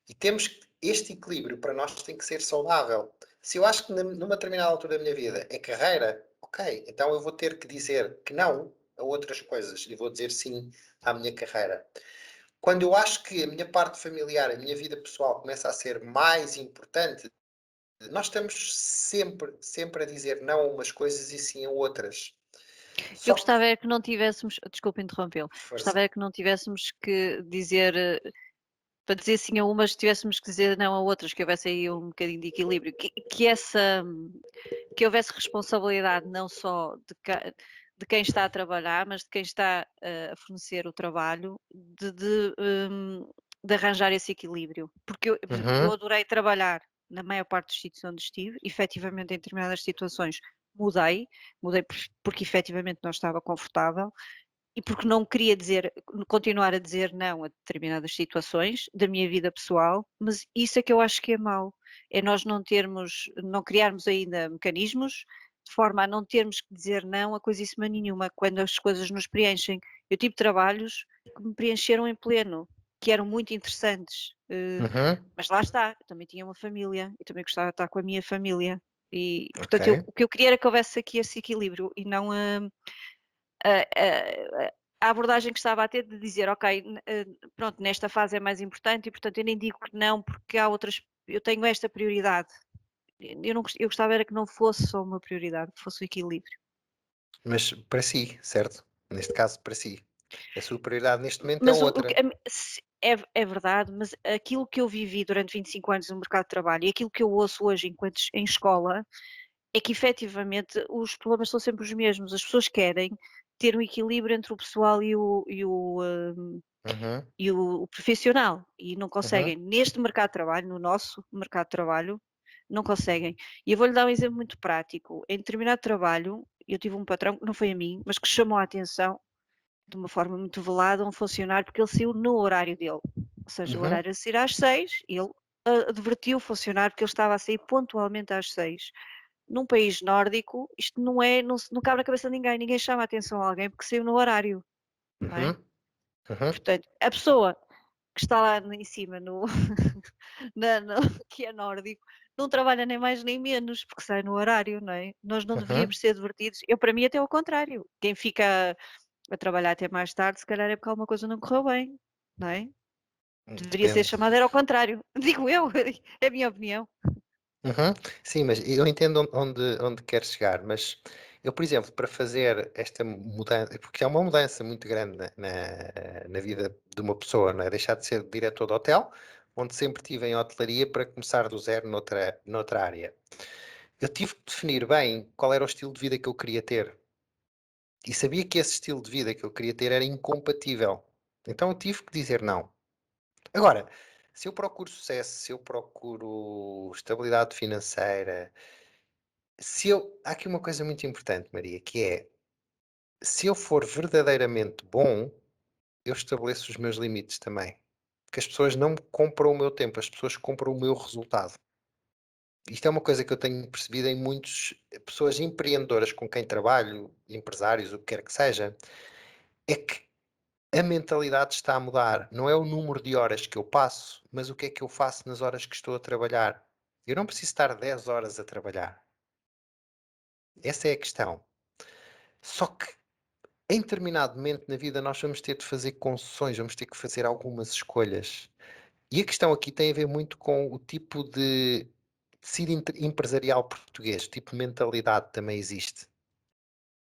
E temos este equilíbrio para nós tem que ser saudável. Se eu acho que numa determinada altura da minha vida é carreira, ok, então eu vou ter que dizer que não a outras coisas e vou dizer sim à minha carreira. Quando eu acho que a minha parte familiar, a minha vida pessoal começa a ser mais importante, nós estamos sempre a dizer não a umas coisas e sim a outras. Eu Só que, gostava era que não tivéssemos, desculpa interrompê-lo, força. gostava era que não tivéssemos que dizer, para dizer sim a umas, tivéssemos que dizer não a outras, que houvesse aí um bocadinho de equilíbrio, que houvesse responsabilidade não só de quem está a trabalhar, mas de quem está a fornecer o trabalho, de arranjar esse equilíbrio. Porque eu, por exemplo, eu Uhum, adorei trabalhar na maior parte dos sítios onde estive, efetivamente em determinadas situações mudei porque efetivamente não estava confortável e porque não queria continuar a dizer não a determinadas situações da minha vida pessoal, mas isso é que eu acho que é mau, é nós não criarmos ainda mecanismos de forma a não termos que dizer não a coisíssima nenhuma quando as coisas nos preenchem. Eu tive trabalhos que me preencheram em pleno, que eram muito interessantes, uhum, mas lá está, eu também tinha uma família, eu também gostava de estar com a minha família. E, ok. portanto, o que eu queria era que houvesse aqui esse equilíbrio e não a abordagem que estava a ter de dizer, ok, pronto, nesta fase é mais importante e portanto eu nem digo que não porque há outras, eu tenho esta prioridade. Eu gostava era que não fosse só uma prioridade, que fosse o equilíbrio. Mas para si, certo? Neste caso, para si. A sua prioridade neste momento é Mas o que outra. é verdade, mas aquilo que eu vivi durante 25 anos no mercado de trabalho e aquilo que eu ouço hoje enquanto em escola é que efetivamente os problemas são sempre os mesmos. As pessoas querem ter um equilíbrio entre o pessoal Uhum, o profissional e não uhum, conseguem. Neste mercado de trabalho, no nosso mercado de trabalho, não conseguem. E eu vou-lhe dar um exemplo muito prático. Em determinado trabalho, eu tive um patrão, que não foi a mim, mas que chamou a atenção de uma forma muito velada a um funcionário, porque ele saiu no horário dele. Ou seja, o uhum, horário era sair às 6, ele advertiu o funcionário que ele estava a sair pontualmente às 6. Num país nórdico, isto não cabe na cabeça de ninguém, ninguém chama a atenção a alguém porque saiu no horário, não é? uhum, uhum, Portanto, a pessoa que está lá em cima no, que é nórdico, não trabalha nem mais nem menos, porque sai no horário, não é? Nós não uhum. deveríamos ser advertidos. Eu, para mim, até ao contrário. Quem fica a trabalhar até mais tarde, se calhar é porque alguma coisa não correu bem, não é? Deveria ser Depende. chamada era ao contrário. Digo eu, é a minha opinião. Uhum. Sim, mas eu entendo onde quer chegar, mas eu, por exemplo, para fazer esta mudança, porque é uma mudança muito grande na vida de uma pessoa, não é? Deixar de ser diretor de hotel, onde sempre estive em hotelaria, para começar do zero noutra área. Eu tive que definir bem qual era o estilo de vida que eu queria ter. E sabia que esse estilo de vida que eu queria ter era incompatível. Então eu tive que dizer não. Agora, se eu procuro sucesso, se eu procuro estabilidade financeira, há aqui uma coisa muito importante, Maria, que é, se eu for verdadeiramente bom, eu estabeleço os meus limites também. Porque as pessoas não compram o meu tempo, as pessoas compram o meu resultado. isto é uma coisa que eu tenho percebido em muitas pessoas empreendedoras com quem trabalho, empresários, o que quer que seja, é que a mentalidade está a mudar. Não é o número de horas que eu passo, mas o que é que eu faço nas horas que estou a trabalhar. Eu não preciso estar 10 horas a trabalhar. Essa é a questão. Só que em determinado momento na vida nós vamos ter de fazer concessões, vamos ter que fazer algumas escolhas. E a questão aqui tem a ver muito com o tipo de tecido empresarial português, o tipo de mentalidade também existe.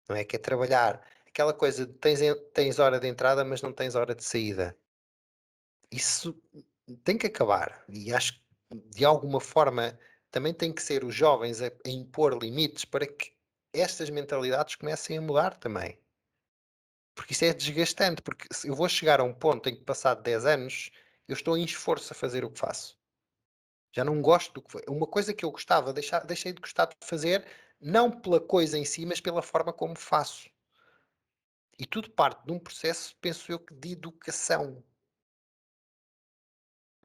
Não é? Que é trabalhar aquela coisa de tens hora de entrada, mas não tens hora de saída. Isso tem que acabar. E acho que, de alguma forma, também tem que ser os jovens a impor limites para que estas mentalidades comecem a mudar também. Porque isso é desgastante, porque se eu vou chegar a um ponto em que, passado 10 anos, eu estou em esforço a fazer o que faço. Já não gosto do que foi. Uma coisa que eu gostava, deixei de gostar de fazer, não pela coisa em si, mas pela forma como faço. E tudo parte de um processo, penso eu, de educação.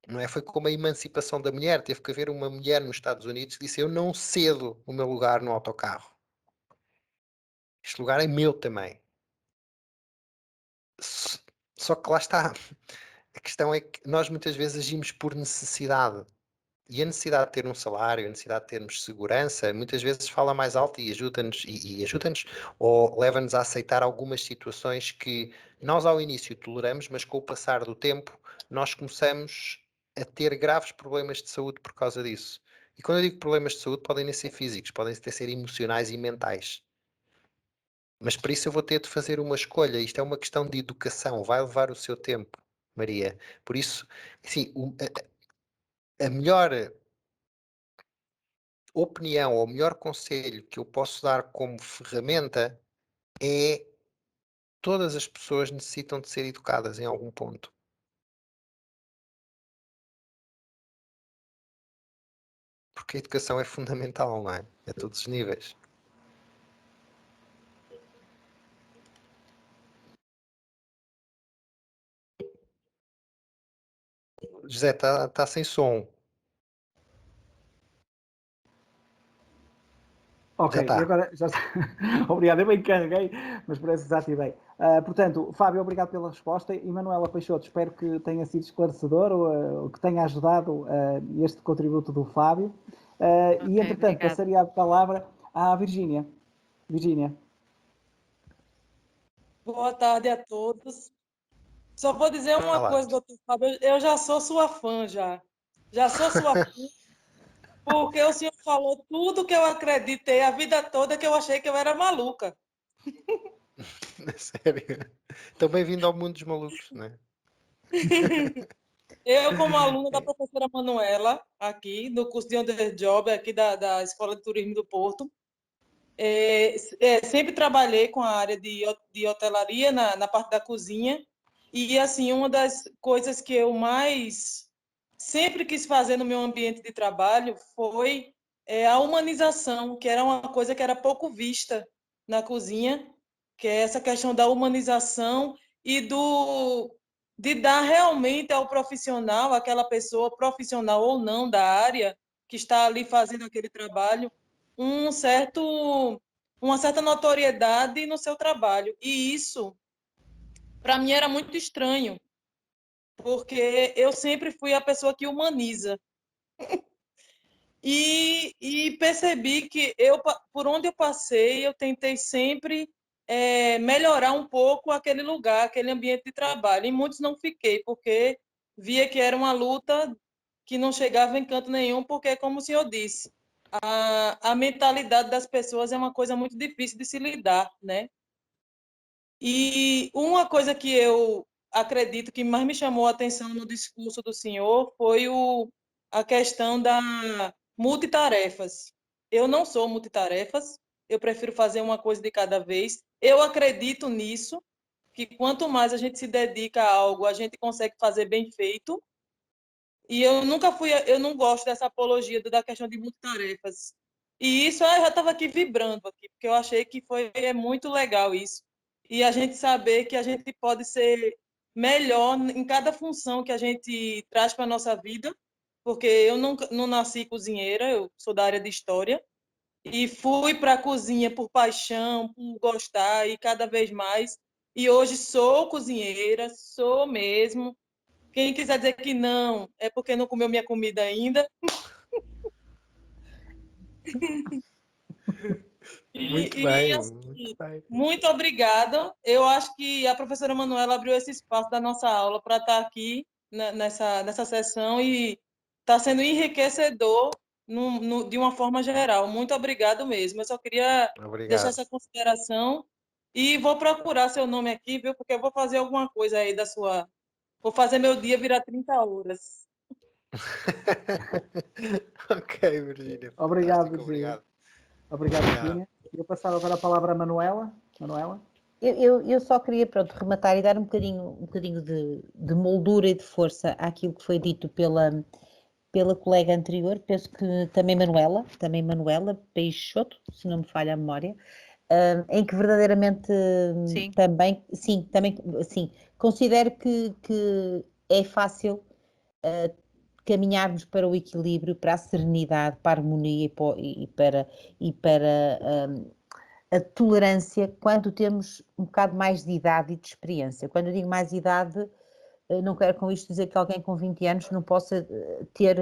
Não é? Foi como a emancipação da mulher. Teve que haver uma mulher nos Estados Unidos que disse: eu não cedo o meu lugar no autocarro. Este lugar é meu também. Só que lá está. A questão é que nós muitas vezes agimos por necessidade. E a necessidade de ter um salário, a necessidade de termos segurança, muitas vezes fala mais alto e ajuda-nos, e ajuda-nos, ou leva-nos a aceitar algumas situações que nós ao início toleramos, mas com o passar do tempo nós começamos a ter graves problemas de saúde por causa disso. E quando eu digo problemas de saúde, podem nem ser físicos, podem até ser emocionais e mentais. Mas para isso eu vou ter de fazer uma escolha. Isto é uma questão de educação, vai levar o seu tempo, Maria. Por isso, assim, a melhor opinião ou o melhor conselho que eu posso dar como ferramenta é: todas as pessoas necessitam de ser educadas em algum ponto. Porque a educação é fundamental, não é? A todos os níveis. José, está sem som. Ok, Já e está. agora já está. Obrigado, eu bem carreguei, mas parece que desativei. Portanto, Fábio, obrigado pela resposta. E Manuela Peixoto, espero que tenha sido esclarecedor ou que tenha ajudado este contributo do Fábio. E, Ok, entretanto, obrigada. passaria a palavra à Virgínia. Virgínia. Boa tarde a todos. Só vou dizer uma Olá. coisa, doutor Fábio, eu já sou sua fã, já. Já sou sua fã, porque o senhor falou tudo que eu acreditei a vida toda, que eu achei que eu era maluca. Sério. Então, bem-vindo ao mundo dos malucos, não é? Eu, como aluna da professora Manuela, aqui, no curso de On the Job, aqui da Escola de Turismo do Porto, sempre trabalhei com a área de hotelaria, na parte da cozinha, e, assim, uma das coisas que eu mais sempre quis fazer no meu ambiente de trabalho foi a humanização, que era uma coisa que era pouco vista na cozinha, que é essa questão da humanização e de dar realmente ao profissional, aquela pessoa profissional ou não da área que está ali fazendo aquele trabalho, uma certa notoriedade no seu trabalho. E isso, para mim, era muito estranho, porque eu sempre fui a pessoa que humaniza. E percebi que por onde eu passei, eu tentei sempre melhorar um pouco aquele lugar, aquele ambiente de trabalho. Em muitos não fiquei, porque via que era uma luta que não chegava em canto nenhum, porque, como o senhor disse, a mentalidade das pessoas é uma coisa muito difícil de se lidar, né? E uma coisa que eu acredito que mais me chamou a atenção no discurso do senhor foi a questão da multitarefas. Eu não sou multitarefas, eu prefiro fazer uma coisa de cada vez. Eu acredito nisso, que quanto mais a gente se dedica a algo, a gente consegue fazer bem feito. E eu não gosto dessa apologia da questão de multitarefas. E isso eu já estava aqui vibrando aqui, porque eu achei que é muito legal isso. E a gente saber que a gente pode ser melhor em cada função que a gente traz para a nossa vida porque eu não nasci cozinheira, eu sou da área de história, e fui para a cozinha por paixão, por gostar, e cada vez mais. E hoje sou cozinheira, sou mesmo. Quem quiser dizer que não, é porque não comeu minha comida ainda. Muito E, bem, assim, muito bem. muito obrigada. Eu acho que a professora Manuela abriu esse espaço da nossa aula para estar aqui nessa sessão e está sendo enriquecedor de uma forma geral. Muito obrigado mesmo. Eu só queria deixar Obrigado. essa consideração e vou procurar seu nome aqui, viu? Porque eu vou fazer alguma coisa aí da sua. Vou fazer meu dia virar 30 horas. Ok, Virgínia, Obrigado, fantástico, Virgínia. obrigado. Obrigado, Obrigado. Virgínia. Eu passava agora a palavra à Manuela. Manuela? Eu só queria, pronto, rematar e dar um bocadinho de moldura e de força àquilo que foi dito pela colega anterior, penso que também Manuela Peixoto, se não me falha a memória, em que verdadeiramente Sim. também, sim, considero que é fácil caminharmos para o equilíbrio, para a serenidade, para a harmonia e para a tolerância quando temos um bocado mais de idade e de experiência. Quando eu digo mais idade, não quero com isto dizer que alguém com 20 anos não possa ter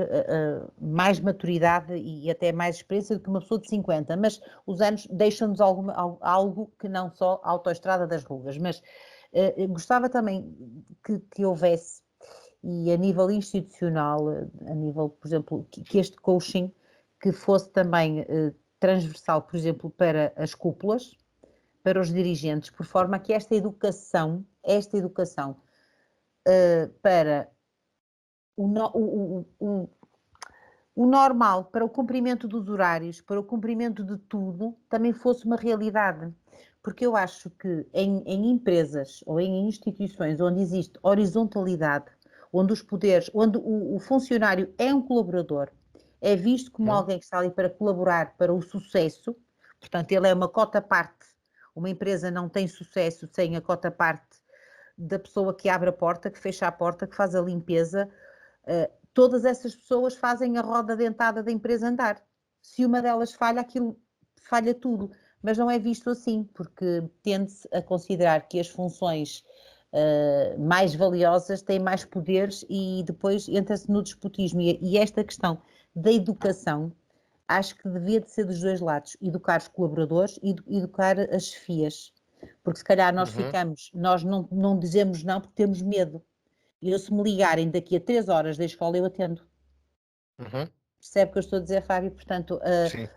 mais maturidade e até mais experiência do que uma pessoa de 50, mas os anos deixam-nos algo que não só a autoestrada das rugas. Mas gostava também que houvesse, e a nível institucional, a nível, por exemplo, que este coaching que fosse também transversal, por exemplo, para as cúpulas, para os dirigentes, por forma que esta educação para o normal, para o cumprimento dos horários, para o cumprimento de tudo, também fosse uma realidade. Porque eu acho que em empresas ou em instituições onde existe horizontalidade, onde os poderes, onde o funcionário é um colaborador, é visto como alguém que está ali para colaborar para o sucesso, portanto, ele é uma cota parte. Uma empresa não tem sucesso sem a cota parte da pessoa que abre a porta, que fecha a porta, que faz a limpeza. Todas essas pessoas fazem a roda dentada da empresa andar. Se uma delas falha, aquilo falha tudo. Mas não é visto assim, porque tende-se a considerar que as funções mais valiosas têm mais poderes e depois entra-se no despotismo. E esta questão da educação, acho que devia de ser dos dois lados. Educar os colaboradores e educar as chefias. Porque se calhar nós não dizemos não porque temos medo. Eu, se me ligarem daqui a 3 horas da escola, eu atendo. Percebe o que eu estou a dizer, Fábio? Portanto, Sim.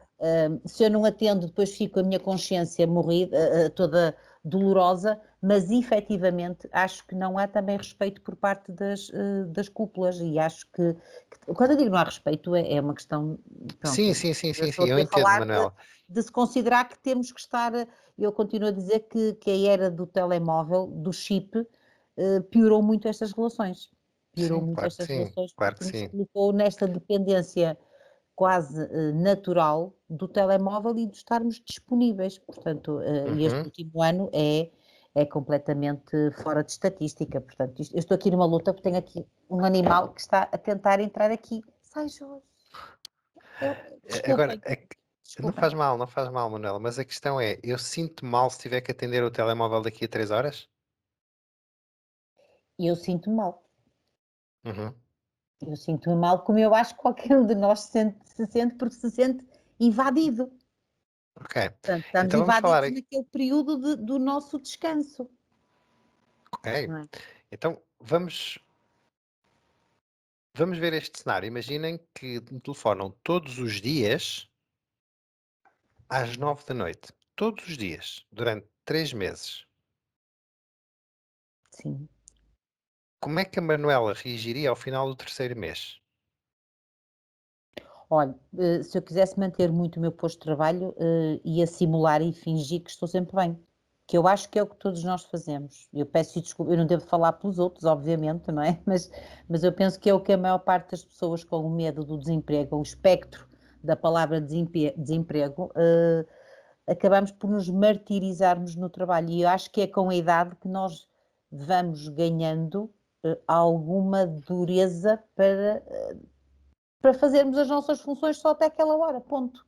se eu não atendo, depois fico a minha consciência morrida, toda dolorosa, mas efetivamente acho que não há também respeito por parte das cúpulas e acho que quando eu digo não há respeito é uma questão, pronto, Sim, eu estou eu aqui a entendo, falar Manuela. de se considerar que temos que estar, eu continuo a dizer que a era do telemóvel, do chip, piorou muito estas relações. Piorou Sim, muito claro que estas sim, relações claro que porque nos sim. colocou nesta dependência quase natural do telemóvel e de estarmos disponíveis. Portanto, e este último ano é completamente fora de estatística. Portanto, eu estou aqui numa luta porque tenho aqui um animal que está a tentar entrar aqui. Sai, Jorge. Agora, Desculpem, não desculpem. faz mal, não faz mal, Manuela, mas a questão é, eu sinto mal se tiver que atender o telemóvel daqui a 3 horas? Eu sinto-me mal. Uhum. Eu sinto-me mal como eu acho que qualquer um de nós se sente porque se sente invadido. Ok, Portanto, estamos então vamos falar, invadidos naquele período do nosso descanso. ok, Não é? então vamos ver este cenário. Imaginem que me telefonam todos os dias às 9 da noite. Todos os dias, durante 3 meses. Sim. Como é que a Manuela reagiria ao final do 3º mês? Olha, se eu quisesse manter muito o meu posto de trabalho, ia simular e fingir que estou sempre bem. Que eu acho que é o que todos nós fazemos. Eu peço desculpa, eu não devo falar pelos outros, obviamente, não é? Mas eu penso que é o que a maior parte das pessoas com o medo do desemprego, o espectro da palavra desemprego, acabamos por nos martirizarmos no trabalho. E eu acho que é com a idade que nós vamos ganhando alguma dureza para para fazermos as nossas funções só até aquela hora, ponto.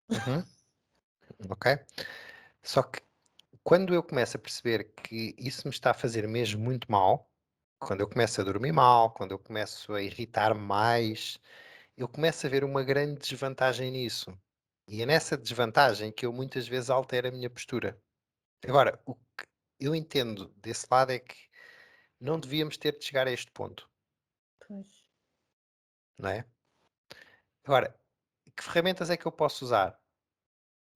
Uhum. Ok? Só que quando eu começo a perceber que isso me está a fazer mesmo muito mal, quando eu começo a dormir mal, quando eu começo a irritar-me mais, eu começo a ver uma grande desvantagem nisso. E é nessa desvantagem que eu muitas vezes altero a minha postura. Agora, o que eu entendo desse lado é que não devíamos ter de chegar a este ponto, Pois. não é? Agora, que ferramentas é que eu posso usar?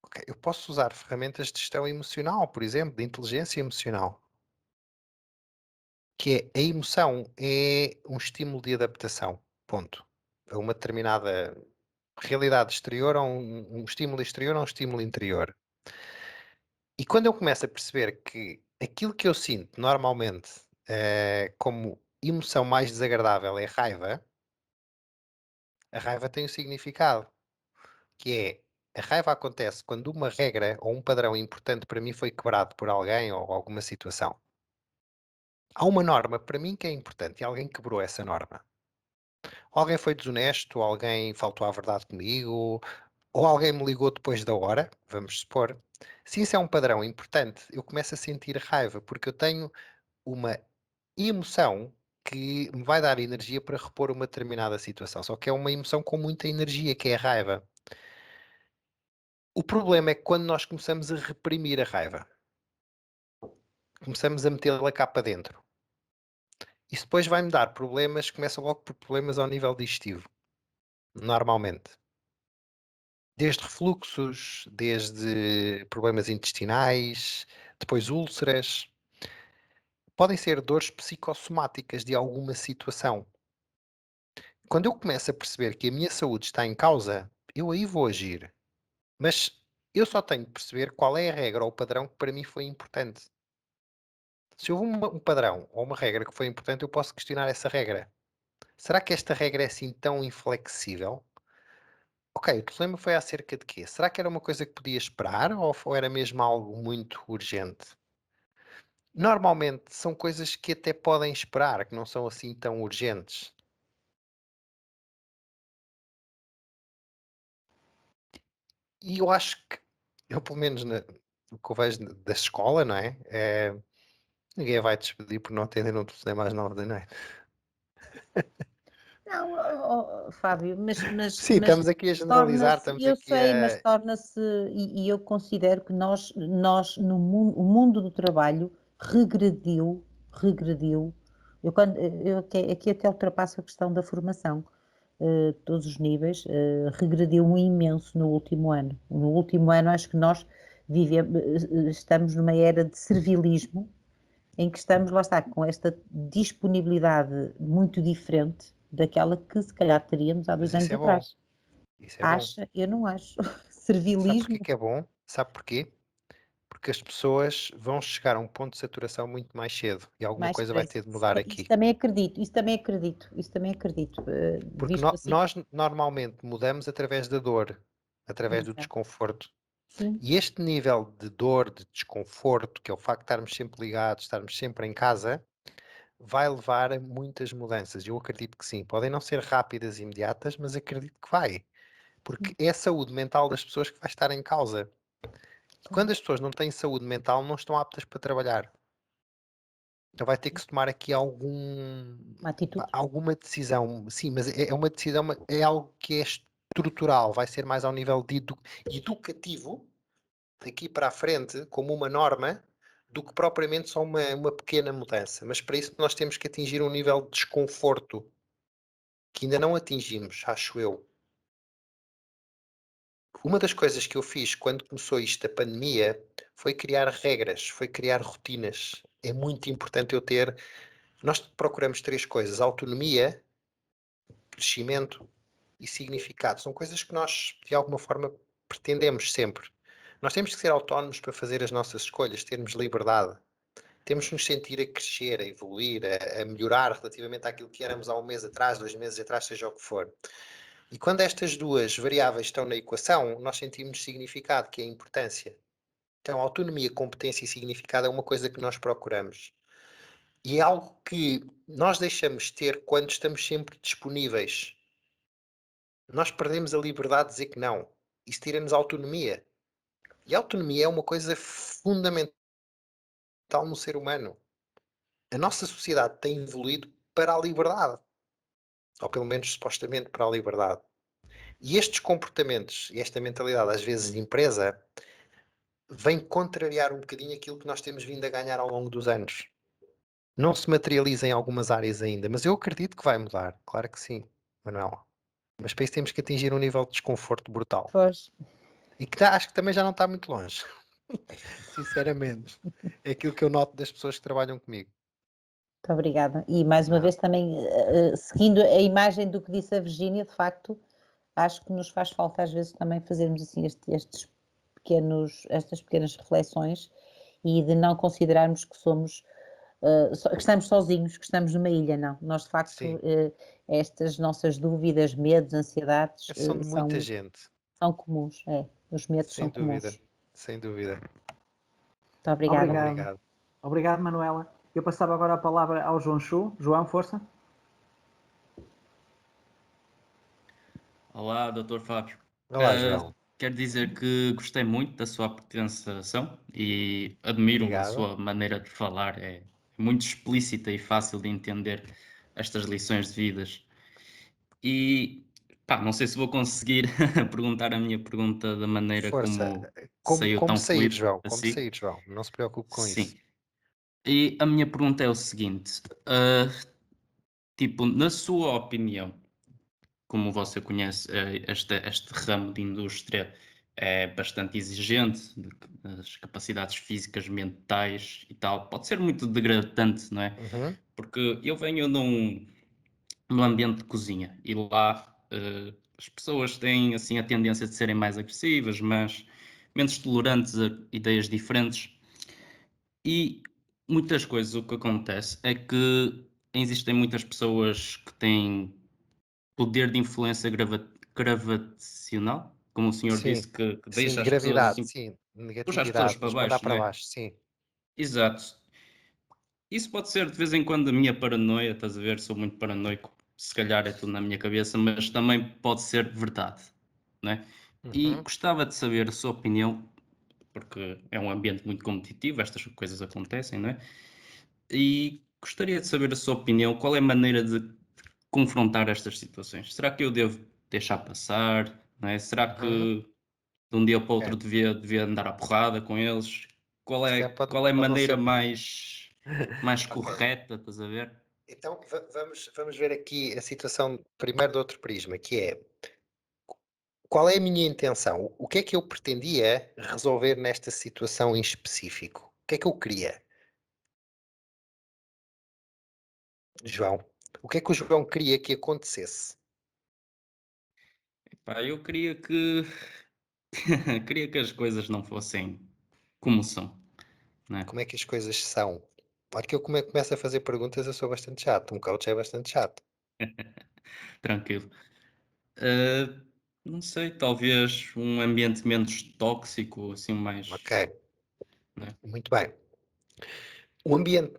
Ok, eu posso usar ferramentas de gestão emocional, por exemplo, de inteligência emocional, que é a emoção é um estímulo de adaptação, ponto. A uma determinada realidade exterior, a um estímulo exterior a um estímulo interior. E quando eu começo a perceber que aquilo que eu sinto normalmente como emoção mais desagradável é raiva, a raiva tem um significado, que é a raiva acontece quando uma regra ou um padrão importante para mim foi quebrado por alguém ou alguma situação. Há uma norma para mim que é importante e alguém quebrou essa norma. Alguém foi desonesto, alguém faltou à verdade comigo, ou alguém me ligou depois da hora, vamos supor. Se isso é um padrão importante, eu começo a sentir raiva, porque eu tenho uma emoção que me vai dar energia para repor uma determinada situação. Só que é uma emoção com muita energia, que é a raiva. O problema é que quando nós começamos a reprimir a raiva, começamos a metê-la cá para dentro. Isso depois vai-me dar problemas, começa logo por problemas ao nível digestivo, normalmente. Desde refluxos, desde problemas intestinais, depois úlceras. Podem ser dores psicossomáticas de alguma situação. Quando eu começo a perceber que a minha saúde está em causa, eu aí vou agir. Mas eu só tenho de perceber qual é a regra ou o padrão que para mim foi importante. Se houve um padrão ou uma regra que foi importante, eu posso questionar essa regra. Será que esta regra é assim tão inflexível? Ok, o problema foi acerca de quê? Será que era uma coisa que podia esperar ou era mesmo algo muito urgente? Normalmente são coisas que até podem esperar, que não são assim tão urgentes. E eu acho que, eu pelo menos o que eu vejo da escola, não é? Ninguém vai despedir por não atender no telefonema às 9 da noite. Não, Fábio, Sim, estamos aqui a generalizar, torna-se, estamos eu aqui sei, mas a. torna-se, e eu considero que nós no mundo, o mundo do trabalho regrediu. Eu aqui até ultrapasso a questão da formação, todos os níveis, regrediu um imenso no último ano. No último ano, acho que nós estamos numa era de servilismo, em que estamos, lá está, com esta disponibilidade muito diferente daquela que se calhar teríamos há Mas 2 anos isso é bom. atrás. Isso é bom. Acha? Eu não acho. Sabe porquê Servilismo, que é bom? Sabe porquê? Porque as pessoas vão chegar a um ponto de saturação muito mais cedo e alguma mais coisa vai stress. ter de mudar Isso aqui. também acredito, isso também acredito, Porque visto assim. nós normalmente mudamos através da dor, através do Exato. desconforto. Sim, E este nível de dor, de desconforto, que é o facto de estarmos sempre ligados, estarmos sempre em casa, vai levar a muitas mudanças. Eu acredito que sim. Podem não ser rápidas e imediatas, mas acredito que vai. Porque sim, é a saúde mental das pessoas que vai estar em causa. E quando claro. as pessoas não têm saúde mental, não estão aptas para trabalhar. Então vai ter que se tomar aqui Uma atitude. alguma decisão. Sim, mas é uma decisão, é algo que é estrutural, vai ser mais ao nível de educativo, daqui para a frente, como uma norma, do que propriamente só uma pequena mudança. Mas para isso nós temos que atingir um nível de desconforto que ainda não atingimos, acho eu. Uma das coisas que eu fiz quando começou isto, a pandemia, foi criar regras, foi criar rotinas. É muito importante eu ter. Nós procuramos 3 coisas: autonomia, crescimento e significado. São coisas que nós, de alguma forma, pretendemos sempre. Nós temos que ser autónomos para fazer as nossas escolhas, termos liberdade. Temos que nos sentir a crescer, a evoluir, a melhorar relativamente àquilo que éramos há um mês atrás, 2 meses atrás, seja o que for. E quando estas duas variáveis estão na equação, nós sentimos significado, que é a importância. Então, autonomia, competência e significado é uma coisa que nós procuramos. E é algo que nós deixamos ter quando estamos sempre disponíveis. nós perdemos a liberdade de dizer que não. Isso tira-nos autonomia. E a autonomia é uma coisa fundamental no ser humano. A nossa sociedade tem evoluído para a liberdade. Ou pelo menos supostamente para a liberdade. E estes comportamentos e esta mentalidade, às vezes, de empresa, vem contrariar um bocadinho aquilo que nós temos vindo a ganhar ao longo dos anos. Não se materializa em algumas áreas ainda, mas eu acredito que vai mudar. Claro que sim, Manuel. Mas para isso temos que atingir um nível de desconforto brutal. Pois, E que acho que também já não está muito longe. Sinceramente. É aquilo que eu noto das pessoas que trabalham comigo. Muito obrigada. E mais uma Não. vez também, seguindo a imagem do que disse a Virgínia, de facto, acho que nos faz falta às vezes também fazermos assim estas pequenas reflexões e de não considerarmos que somos, que estamos sozinhos, que estamos numa ilha, não. Nós de facto, Sim. estas nossas dúvidas, medos, ansiedades, São de muita gente. são comuns, os medos Sem são dúvida. comuns. Sem dúvida. Muito obrigada. Obrigado. Obrigado, Manuela. Eu passava agora a palavra ao João Chu. João, força. Olá, Dr. Fábio. Olá, João. Quero dizer que gostei muito da sua apresentação e admiro a Obrigado. sua maneira de falar. É muito explícita e fácil de entender estas lições de vidas. E pá, não sei se vou conseguir perguntar a minha pergunta da maneira Força. como saiu Como tão sair, fluido João. Como assim. sair, João. Não se preocupe com Sim. isso. E a minha pergunta é o seguinte: tipo, na sua opinião, como você conhece, este ramo de indústria é bastante exigente, as capacidades físicas, mentais e tal, pode ser muito degradante, não é? Uhum. Porque eu venho num ambiente de cozinha e lá as pessoas têm assim a tendência de serem mais agressivas, mas menos tolerantes a ideias diferentes. E muitas coisas o que acontece é que existem muitas pessoas que têm poder de influência gravitacional, como o senhor Sim. disse, que Sim, deixa de as pessoas gravidade. assim, Sim. puxa as pessoas Negatividade. para Nos mandar baixo, para não é? baixo. Sim. Exato. Isso pode ser de vez em quando a minha paranoia, estás a ver? Sou muito paranoico, se calhar é tudo na minha cabeça, mas também pode ser verdade, não é? E Uhum. gostava de saber a sua opinião, porque é um ambiente muito competitivo, estas coisas acontecem, não é? E gostaria de saber a sua opinião, qual é a maneira de confrontar estas situações? Será que eu devo deixar passar? Não é? Será que Uhum. de um dia para o outro É. devia andar à porrada com eles? Qual Se é, calhar pode qual é a não maneira ser. mais Ok. correta, estás a ver? Então vamos ver aqui a situação primeiro de outro prisma, que é qual é a minha intenção? O que é que eu pretendia resolver nesta situação em específico? O que é que eu queria? João, o que é que o João queria que acontecesse? Pá, eu queria que queria que as coisas não fossem como são, não é? Como é que as coisas são? Olha que eu começo a fazer perguntas, eu sou bastante chato. Um coach é bastante chato. Tranquilo. Ah, não sei, talvez um ambiente menos tóxico, assim mais, Ok, não é? muito bem. O ambiente,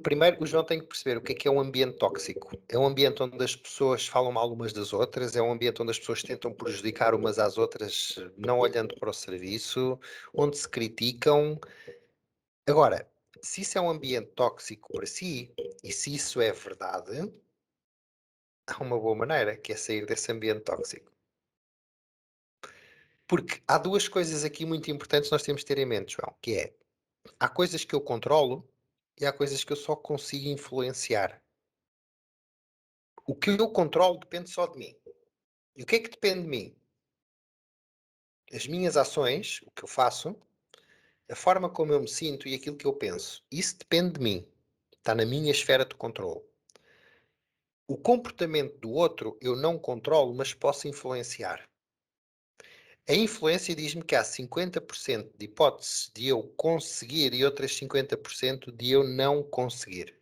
primeiro o João tem que perceber o que é um ambiente tóxico. É um ambiente onde as pessoas falam mal umas das outras, é um ambiente onde as pessoas tentam prejudicar umas às outras, não olhando para o serviço, onde se criticam. Agora, se isso é um ambiente tóxico para si, e se isso é verdade, há uma boa maneira, que é sair desse ambiente tóxico. Porque há duas coisas aqui muito importantes que nós temos de ter em mente, João, que é, há coisas que eu controlo e há coisas que eu só consigo influenciar. O que eu controlo depende só de mim. E o que é que depende de mim? As minhas ações, o que eu faço, a forma como eu me sinto e aquilo que eu penso. Isso depende de mim. Está na minha esfera de controle. O comportamento do outro eu não controlo, mas posso influenciar. A influência diz-me que há 50% de hipóteses de eu conseguir e outras 50% de eu não conseguir.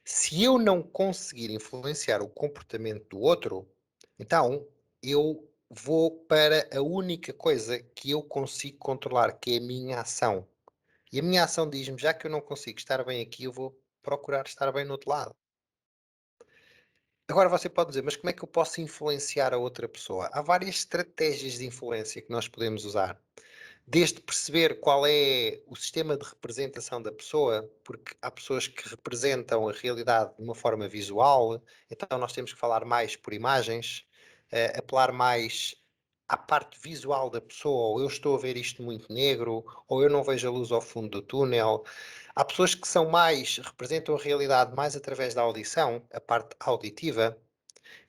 Se eu não conseguir influenciar o comportamento do outro, então eu vou para a única coisa que eu consigo controlar, que é a minha ação. E a minha ação diz-me, já que eu não consigo estar bem aqui, eu vou procurar estar bem no outro lado. Agora você pode dizer, mas como é que eu posso influenciar a outra pessoa? Há várias estratégias de influência que nós podemos usar. Desde perceber qual é o sistema de representação da pessoa, porque há pessoas que representam a realidade de uma forma visual, então nós temos que falar mais por imagens, apelar mais à parte visual da pessoa, ou eu estou a ver isto muito negro, ou eu não vejo a luz ao fundo do túnel. Há pessoas que representam a realidade mais através da audição, a parte auditiva,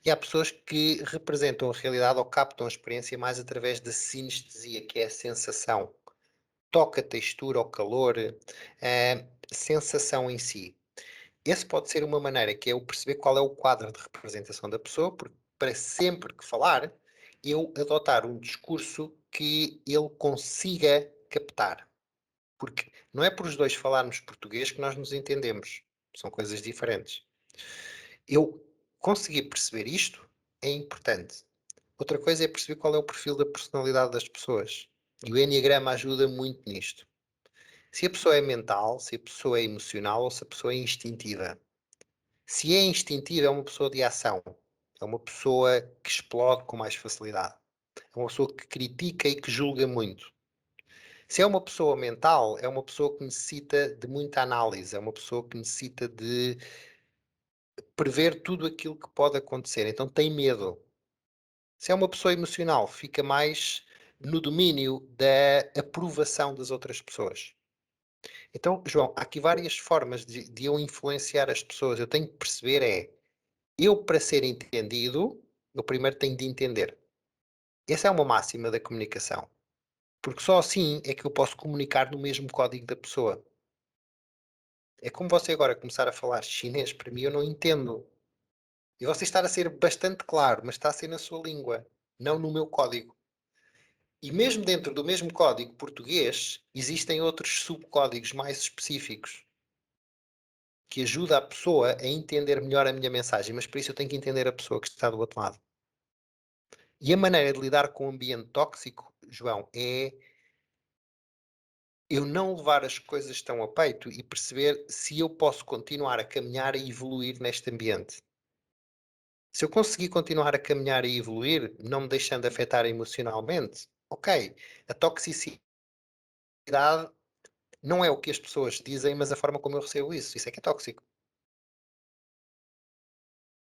e há pessoas que representam a realidade ou captam a experiência mais através da sinestesia, que é a sensação. Toca, textura ou calor, sensação em si. Esse pode ser uma maneira que é eu perceber qual é o quadro de representação da pessoa, porque para sempre que falar, eu adotar um discurso que ele consiga captar. Porque não é por os dois falarmos português que nós nos entendemos. São coisas diferentes. Eu conseguir perceber isto é importante. Outra coisa é perceber qual é o perfil da personalidade das pessoas. E o Enneagrama ajuda muito nisto. Se a pessoa é mental, se a pessoa é emocional ou se a pessoa é instintiva. Se é instintiva, é uma pessoa de ação. É uma pessoa que explode com mais facilidade. É uma pessoa que critica e que julga muito. Se é uma pessoa mental, é uma pessoa que necessita de muita análise, é uma pessoa que necessita de prever tudo aquilo que pode acontecer, então tem medo. Se é uma pessoa emocional, fica mais no domínio da aprovação das outras pessoas. Então, João, há aqui várias formas de eu influenciar as pessoas. Eu tenho que perceber eu para ser entendido, eu primeiro tenho de entender. Essa é uma máxima da comunicação. Porque só assim é que eu posso comunicar no mesmo código da pessoa. É como você agora começar a falar chinês, para mim eu não entendo. E você estar a ser bastante claro, mas está a ser na sua língua, não no meu código. E mesmo dentro do mesmo código português, existem outros subcódigos mais específicos que ajudam a pessoa a entender melhor a minha mensagem, mas por isso eu tenho que entender a pessoa que está do outro lado. E a maneira de lidar com o ambiente tóxico, João, é eu não levar as coisas tão a peito e perceber se eu posso continuar a caminhar e evoluir neste ambiente. Se eu conseguir continuar a caminhar e evoluir, não me deixando afetar emocionalmente, ok. A toxicidade não é o que as pessoas dizem, mas a forma como eu recebo isso. Isso é que é tóxico.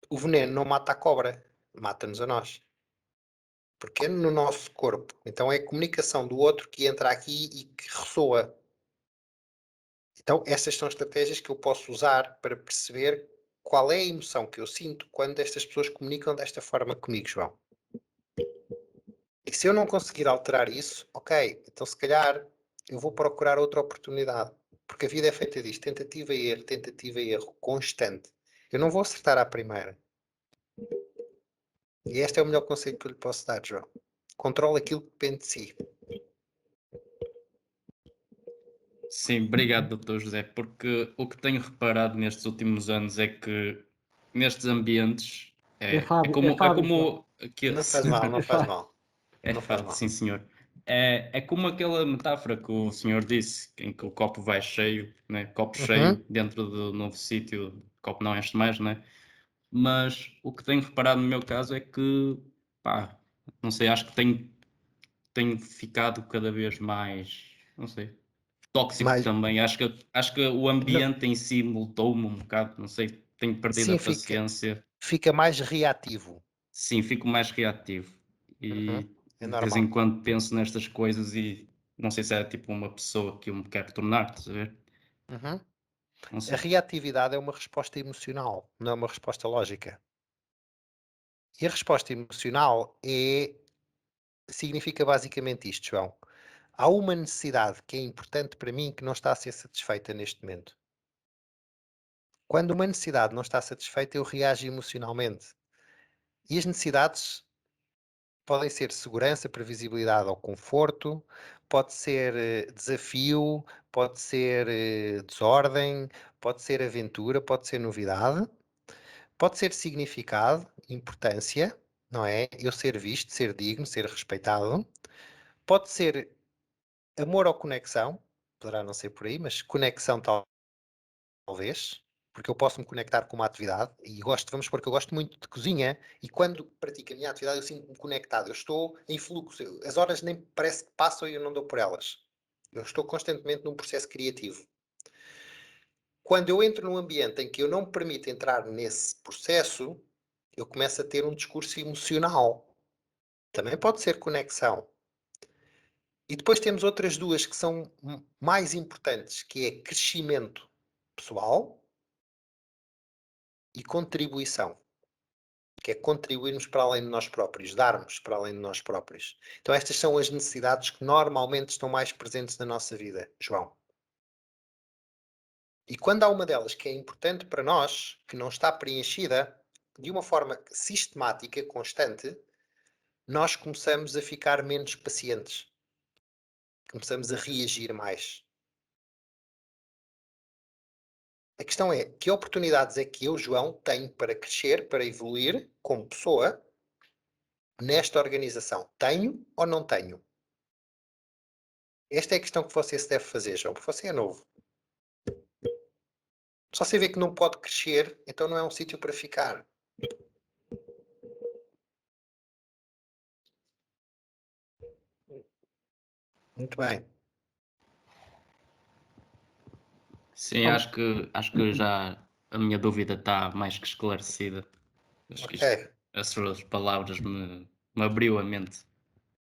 O veneno não mata a cobra, mata-nos a nós. Porque é no nosso corpo. Então é a comunicação do outro que entra aqui e que ressoa. Então essas são estratégias que eu posso usar para perceber qual é a emoção que eu sinto quando estas pessoas comunicam desta forma comigo, João. E se eu não conseguir alterar isso, ok, então se calhar eu vou procurar outra oportunidade. Porque a vida é feita disto, tentativa e erro constante. Eu não vou acertar à primeira. E este é o melhor conselho que eu lhe posso dar, João. Controle aquilo que depende de si. Sim, obrigado, Dr. José, porque o que tenho reparado nestes últimos anos é que nestes ambientes É Fábio, como Não faz mal, não faz mal. é Não faz Fábio, mal. sim senhor. É como aquela metáfora que o senhor disse, em que o copo vai cheio, né? Copo cheio dentro do novo sítio, copo não enche mais, né? Mas o que tenho reparado no meu caso é que, pá, não sei, acho que tenho ficado cada vez mais, não sei, tóxico Mas, também. Acho que o não, ambiente em si mudou-me um bocado, não sei, tenho perdido a sim, paciência. fica mais reativo. Sim, fico mais reativo. Uhum, E é de vez em normal. quando penso nestas coisas e não sei se é tipo uma pessoa que eu me quero tornar, estás a ver? Uhum. Não A sei. reatividade é uma resposta emocional, não é uma resposta lógica. E a resposta emocional significa basicamente isto, João. Há uma necessidade que é importante para mim que não está a ser satisfeita neste momento. Quando uma necessidade não está satisfeita, eu reajo emocionalmente. E as necessidades podem ser segurança, previsibilidade ou conforto, pode ser desafio, pode ser desordem, pode ser aventura, pode ser novidade, pode ser significado, importância, não é? Eu ser visto, ser digno, ser respeitado. Pode ser amor ou conexão, poderá não ser por aí, mas conexão talvez. porque eu posso me conectar com uma atividade e vamos supor que eu gosto muito de cozinha e quando pratico a minha atividade eu sinto-me conectado, eu estou em fluxo, as horas nem parece que passam e eu não dou por elas. Eu estou constantemente num processo criativo. Quando eu entro num ambiente em que eu não me permito entrar nesse processo, eu começo a ter um discurso emocional. Também pode ser conexão. E depois temos outras duas que são mais importantes, que é crescimento pessoal e contribuição, que é contribuirmos para além de nós próprios, darmos para além de nós próprios. Então estas são as necessidades que normalmente estão mais presentes na nossa vida, João. E quando há uma delas que é importante para nós, que não está preenchida, de uma forma sistemática, constante, nós começamos a ficar menos pacientes. Começamos a reagir mais. A questão é, que oportunidades é que eu, João, tenho para crescer, para evoluir como pessoa nesta organização? Tenho ou não tenho? Esta é a questão que você se deve fazer, João, porque você é novo. Só você vê que não pode crescer, então não é um sítio para ficar. Muito bem. Sim, acho que já a minha dúvida está mais que esclarecida. Acho que Ok. as suas palavras me abriu a mente.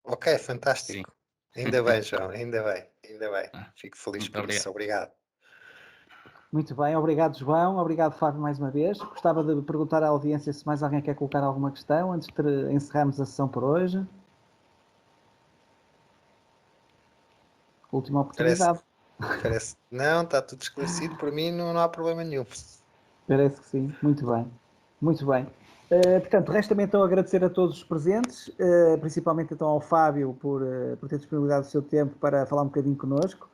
Ok, fantástico. Ainda bem, João, ainda bem, ainda bem. Ah, Fico feliz muito por isso. Obrigado. Muito bem, obrigado João, obrigado Fábio mais uma vez. Gostava de perguntar à audiência se mais alguém quer colocar alguma questão antes de encerrarmos a sessão por hoje. Última oportunidade. Parece. Não, está tudo esclarecido. Por mim não há problema nenhum. Parece que sim, muito bem. Muito bem. Portanto, resta-me então agradecer a todos os presentes, principalmente então ao Fábio por ter disponibilizado o seu tempo para falar um bocadinho connosco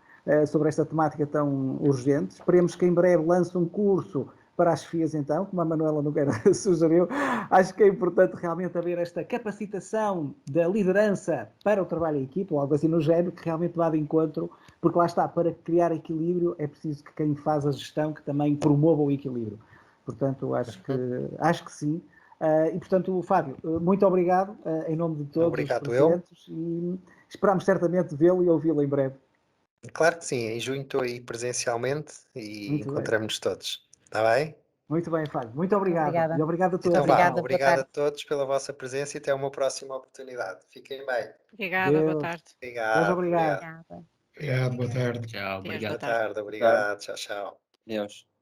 sobre esta temática tão urgente. Esperemos que em breve lance um curso para as FIAs então, como a Manuela Nogueira sugeriu. Acho que é importante realmente haver esta capacitação da liderança para o trabalho em equipe, ou algo assim no género, que realmente vá de encontro, porque lá está, para criar equilíbrio é preciso que quem faz a gestão que também promova o equilíbrio. Portanto, acho que sim. E, portanto, Fábio, muito obrigado em nome de todos Obrigado, os presentes e esperamos certamente vê-lo e ouvi-lo em breve. Claro que sim, em junho estou aí presencialmente e Muito bem. encontramos-nos todos. Está bem? Muito bem, Fábio. Muito obrigado. Obrigada. E obrigado a todos. Então vá, Obrigada, boa obrigado a tarde. todos pela vossa presença e até uma próxima oportunidade. Fiquem bem. Obrigada, boa Deus. tarde. Obrigado. Deus obrigado. Obrigada. Obrigado, boa tarde. Tchau, Deus, obrigado. Boa tarde, obrigado. Tchau, tchau. Deus.